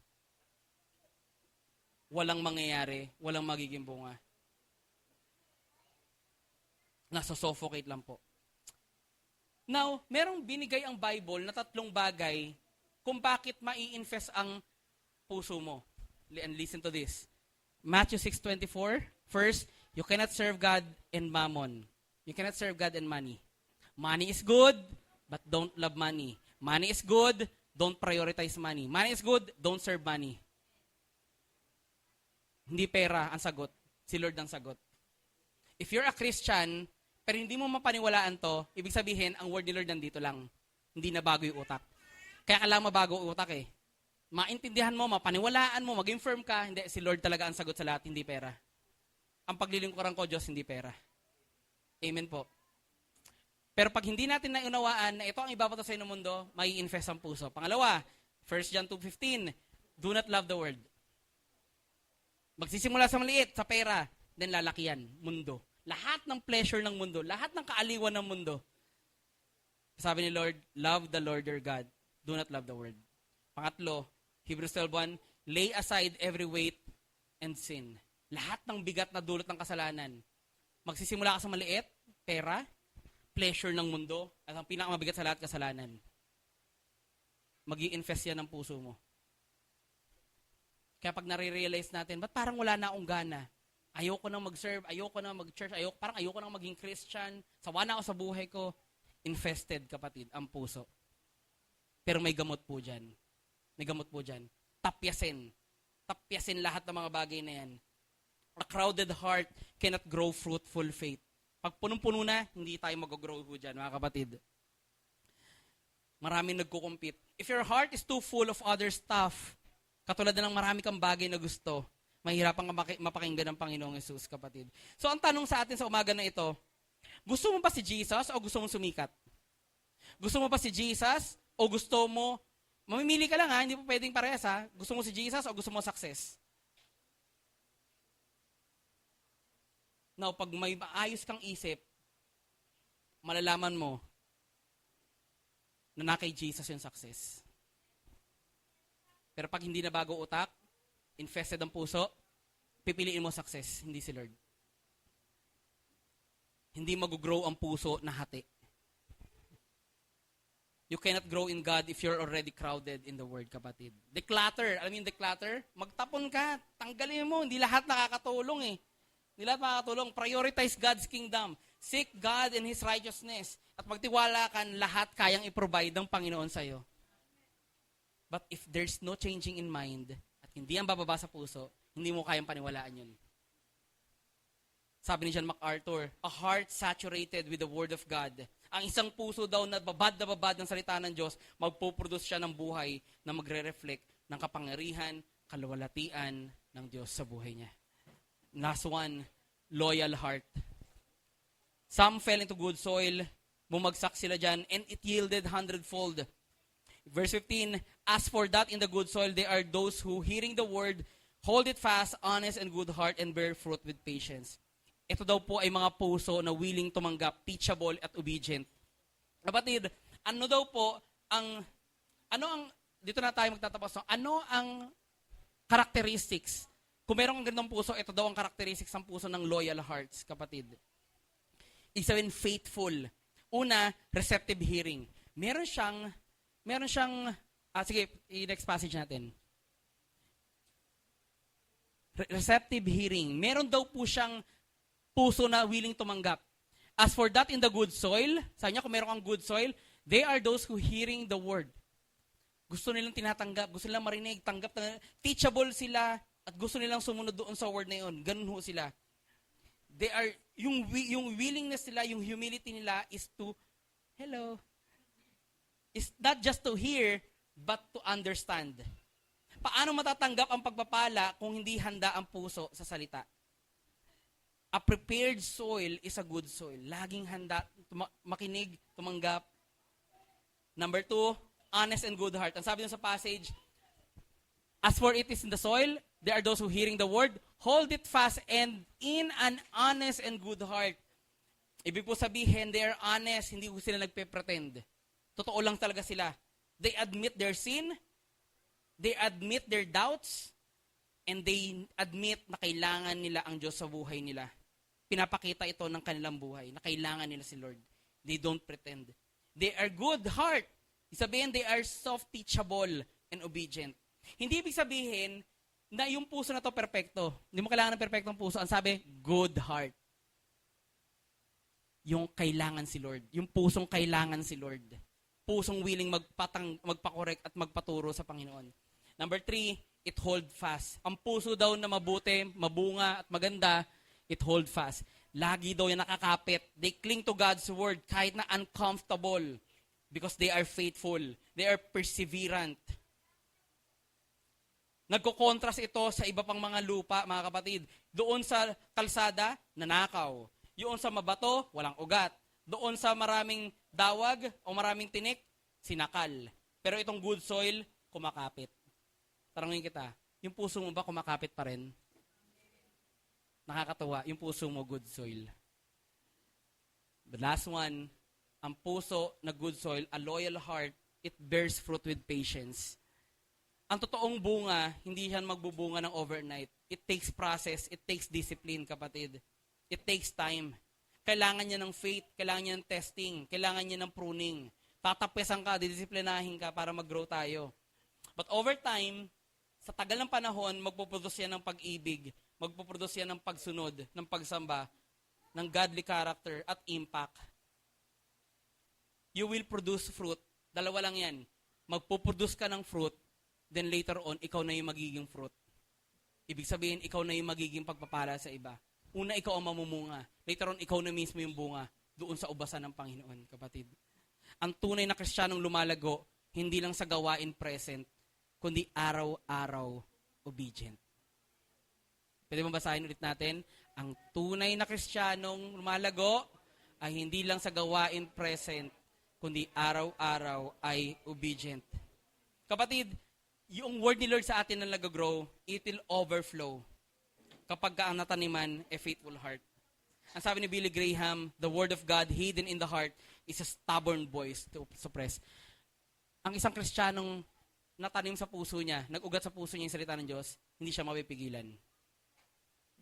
Walang mangyayari, walang magiging bunga. Nasa-suffocate lang po. Now, merong binigay ang Bible na 3 bagay kung bakit mai-infest ang puso mo. And listen to this. Matthew 6:24. First, you cannot serve God and mammon. You cannot serve God and money. Money is good, but don't love money. Money is good, don't prioritize money. Money is good, don't serve money. Hindi pera ang sagot. Si Lord ang sagot. If you're a Christian, pero hindi mo mapaniwalaan to, ibig sabihin, ang word ni Lord nandito lang. Hindi na bago yung utak. Kaya kailangan mabago ang utak Maintindihan mo, mapaniwalaan mo, maging firm ka, hindi, si Lord talaga ang sagot sa lahat, hindi pera. Ang paglilingkuran ko, Diyos, hindi pera. Amen po. Pero pag hindi natin naunawaan na ito ang ibabato sa inyo mundo, may infest ang puso. Pangalawa, 1 John 2:15, do not love the world. Magsisimula sa maliit, sa pera, then lalaki yan, mundo. Lahat ng pleasure ng mundo, lahat ng kaaliwan ng mundo. Sabi ni Lord, love the Lord your God. Do not love the world. Pangatlo, Hebrews 12:1, lay aside every weight and sin. Lahat ng bigat na dulot ng kasalanan. Magsisimula ka sa maliit, pera, pleasure ng mundo, at ang pinakamabigat sa lahat, kasalanan. Mag-i-infest yan ng puso mo. Kaya pag nare-realize natin, ba't parang wala na akong gana? Ayoko nang mag-serve, ayoko nang mag-church, parang ayoko nang maging Christian, sawa na ako sa buhay ko. Infested, kapatid, ang puso. Pero may gamot po dyan. May gamot po dyan. Tapyasin. Tapyasin lahat ng mga bagay na yan. A crowded heart cannot grow fruitful faith. Pag punong-puno na, hindi tayo mag-grow ho dyan, mga kapatid. Maraming nagko-compete. If your heart is too full of other stuff, katulad na ng marami kang bagay na gusto, mahirapan ka mapakinggan ng Panginoong Yesus, kapatid. So ang tanong sa atin sa umaga na ito, gusto mo ba si Jesus o gusto mong sumikat? Gusto mo ba si Jesus o gusto mo, mamimili ka lang ha, hindi po pwedeng parehas ha, gusto mo si Jesus o gusto mo success? Now, pag may maayos kang isip, malalaman mo na kay Jesus yung success. Pero pag hindi na bago utak, infested ang puso, pipiliin mo success, hindi si Lord. Hindi mag-grow ang puso na hati. You cannot grow in God if you're already crowded in the Word, kapatid. Declutter. Alam mo yung declutter? Magtapon ka. Tanggalin mo. Hindi lahat nakakatulong eh. Hindi lahat makakatulong. Prioritize God's kingdom. Seek God and His righteousness. At magtiwala ka, lahat kayang i-provide ng Panginoon sa'yo. But if there's no changing in mind, at hindi ang bababa sa puso, hindi mo kayang paniwalaan yun. Sabi ni John MacArthur, a heart saturated with the Word of God. Ang isang puso daw na babad ng salita ng Diyos, magpuproduce siya ng buhay na magre-reflect ng kapangyarihan, kaluwalhatian ng Diyos sa buhay niya. Last one, loyal heart. Some fell into good soil, bumagsak sila dyan, and it yielded 100-fold. Verse 15, as for that in the good soil, they are those who, hearing the word, hold it fast, honest and good heart, and bear fruit with patience. Ito daw po ay mga puso na willing tumanggap, teachable at obedient. Kapatid, dito na tayo magtatapos, no? Ano ang characteristics? Kung meron kang ganitong puso, ito daw ang characteristics ng puso ng loyal hearts, kapatid. Ibig sabihin, faithful. Una, receptive hearing. Meron siyang, sige, next passage natin. Receptive hearing. Meron daw po siyang puso na willing tumanggap. As for that in the good soil, sabi niya kung meron kang good soil, they are those who hearing the word. Gusto nilang tinatanggap, gusto nilang marinig, teachable sila, at gusto nilang sumunod doon sa word na yun. Ganun ho sila. They are, yung willingness nila, yung humility nila is to, is not just to hear, but to understand. Paano matatanggap ang pagpapala kung hindi handa ang puso sa salita? A prepared soil is a good soil. Laging handa, makinig, tumanggap. Number 2, honest and good heart. Ang sabi dun sa passage, as for it is in the soil, there are those who hearing the word, hold it fast and in an honest and good heart. Ibig po sabihin, they are honest, hindi ko sila nagpe-pretend. Totoo lang talaga sila. They admit their sin, they admit their doubts, and they admit na kailangan nila ang Diyos sa buhay nila. Pinapakita ito ng kanilang buhay, na kailangan nila si Lord. They don't pretend. They are good heart. Sabihin, they are soft, teachable, and obedient. Hindi ibig sabihin na yung puso na to perfecto. Hindi mo kailangan ng perfectong puso. Ang sabi, good heart. Yung kailangan si Lord. Yung pusong kailangan si Lord. Pusong willing magpakorek at magpaturo sa Panginoon. Number 3, it hold fast. Ang puso daw na mabuti, mabunga at maganda, it hold fast. Lagi daw yan nakakapit. They cling to God's word kahit na uncomfortable because they are faithful. They are perseverant. Nagko-contrast ito sa iba pang mga lupa, mga kapatid. Doon sa kalsada, nanakaw. Doon sa mabato, walang ugat. Doon sa maraming dawag o maraming tinik, sinakal. Pero itong good soil, kumakapit. Tarangin kita, yung puso mo ba kumakapit pa rin? Nakakatuwa, yung puso mo good soil. The last one, ang puso na good soil, a loyal heart, it bears fruit with patience. Ang totoong bunga, hindi yan magbubunga ng overnight. It takes process, it takes discipline, kapatid. It takes time. Kailangan niya ng faith, kailangan niya ng testing, kailangan niya ng pruning. Tatapesan ka, didisiplinahin ka para mag-grow tayo. But over time, sa tagal ng panahon, magpuproduce yan ng pag-ibig, magpuproduce yan ng pagsunod, ng pagsamba, ng godly character at impact. You will produce fruit. Dalawa lang yan. Magpuproduce ka ng fruit, then later on, ikaw na yung magiging fruit. Ibig sabihin, ikaw na yung magiging pagpapala sa iba. Una, ikaw ang mamumunga. Later on, ikaw na mismo yung bunga doon sa ubasan ng Panginoon, kapatid. Ang tunay na Kristiyanong lumalago, hindi lang sa gawain present, kundi araw-araw obedient. Pwede mo basahin ulit natin? Ang tunay na Kristiyanong lumalago ay hindi lang sa gawain present, kundi araw-araw ay obedient. Kapatid, yung word ni Lord sa atin na nag-grow, it will overflow kapag ka ang nataniman a faithful heart. Ang sabi ni Billy Graham, the word of God hidden in the heart is a stubborn voice to suppress. Ang isang Kristiyanong natanim sa puso niya, nag-ugat sa puso niya yung salita ng Diyos, hindi siya mapipigilan.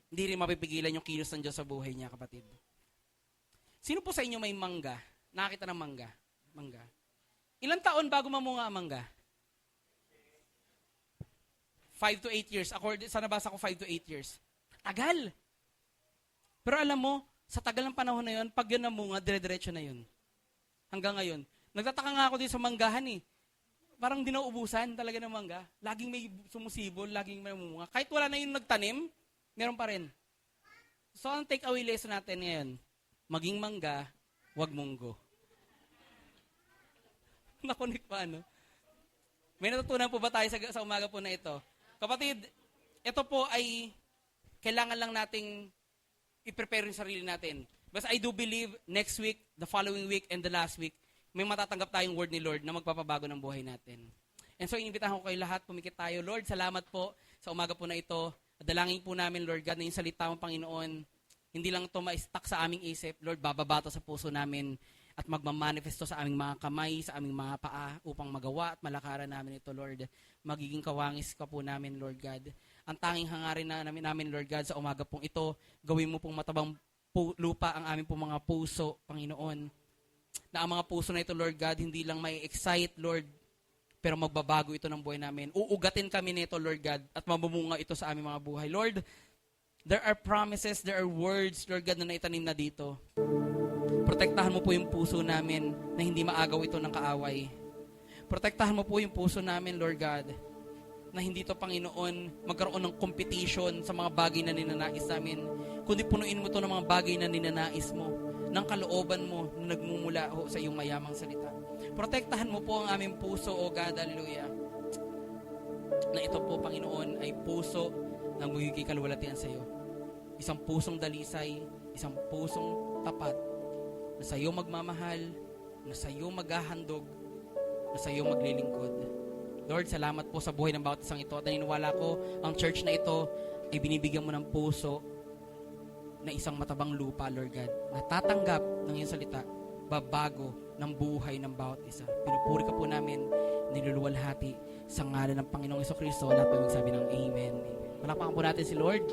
Hindi rin mapipigilan yung kilos ng Diyos sa buhay niya, kapatid. Sino po sa inyo may mangga? Nakakita ng mangga? Mangga. Ilang taon bago mamunga ang mangga? 5 to 8 years. Sa nabasa ko, 5 to 8 years. Tagal. Pero alam mo, sa tagal ng panahon na yun, pag yun namunga, dire-diretso na yun. Hanggang ngayon. Nagtataka nga ako din sa manggahan eh. Parang di nauubusan talaga ng mangga. Laging may sumusibol, laging may mamunga. Kahit wala na yung nagtanim, meron pa rin. So, ang take-away lesson natin ngayon, maging mangga, wag munggo. Nakunik pa, ano? May natutunan po ba tayo sa umaga po na ito? Kapatid, ito po ay kailangan lang nating i-prepare yung sarili natin. But I do believe next week, the following week, and the last week, may matatanggap tayong word ni Lord na magpapabago ng buhay natin. And so, inibitahan ko kayo lahat, pumikit tayo. Lord, salamat po sa umaga po na ito. Dalangin po namin, Lord God, na yung salita mo, Panginoon, hindi lang ito ma-stuck sa aming isip. Lord, bababato sa puso namin at magmamanifesto sa aming mga kamay, sa aming mga paa upang magawa at malakaran namin ito, Lord. Magiging kawangis ka po namin, Lord God. Ang tanging hangarin na namin, Lord God, sa umaga pong ito, gawin mo pong matabang lupa ang aming pong mga puso, Panginoon. Na ang mga puso na ito, Lord God, hindi lang may excite, Lord, pero magbabago ito ng buhay namin. Uugatin kami nito, Lord God, at mabumunga ito sa aming mga buhay. Lord, there are promises, there are words, Lord God, na naitanim na dito. Protektahan mo po yung puso namin na hindi maagaw ito ng kaaway. Protektahan mo po yung puso namin, Lord God, na hindi ito, Panginoon, magkaroon ng competition sa mga bagay na ninanais namin, kundi punuin mo ito ng mga bagay na ninanais mo, ng kalooban mo na nagmumula sa iyong mayamang salita. Protektahan mo po ang aming puso, O God, hallelujah, na ito po, Panginoon, ay puso na magiging kaluwalhatian sa iyo. Isang pusong dalisay, isang pusong tapat, na sa iyo magmamahal, na sa iyo maghahandog, na sa iyo maglilingkod. Lord, salamat po sa buhay ng bawat isang ito. At naniniwala ko, ang church na ito ay binibigyan mo ng puso na isang matabang lupa, Lord God, na tatanggap ng iyong salita, babago ng buhay ng bawat isa. Pinupuri ka po namin, niluluwalhati sa ngalan ng Panginoong Jesucristo. Lahat po magsabi ng Amen. Palakpakan po natin si Lord.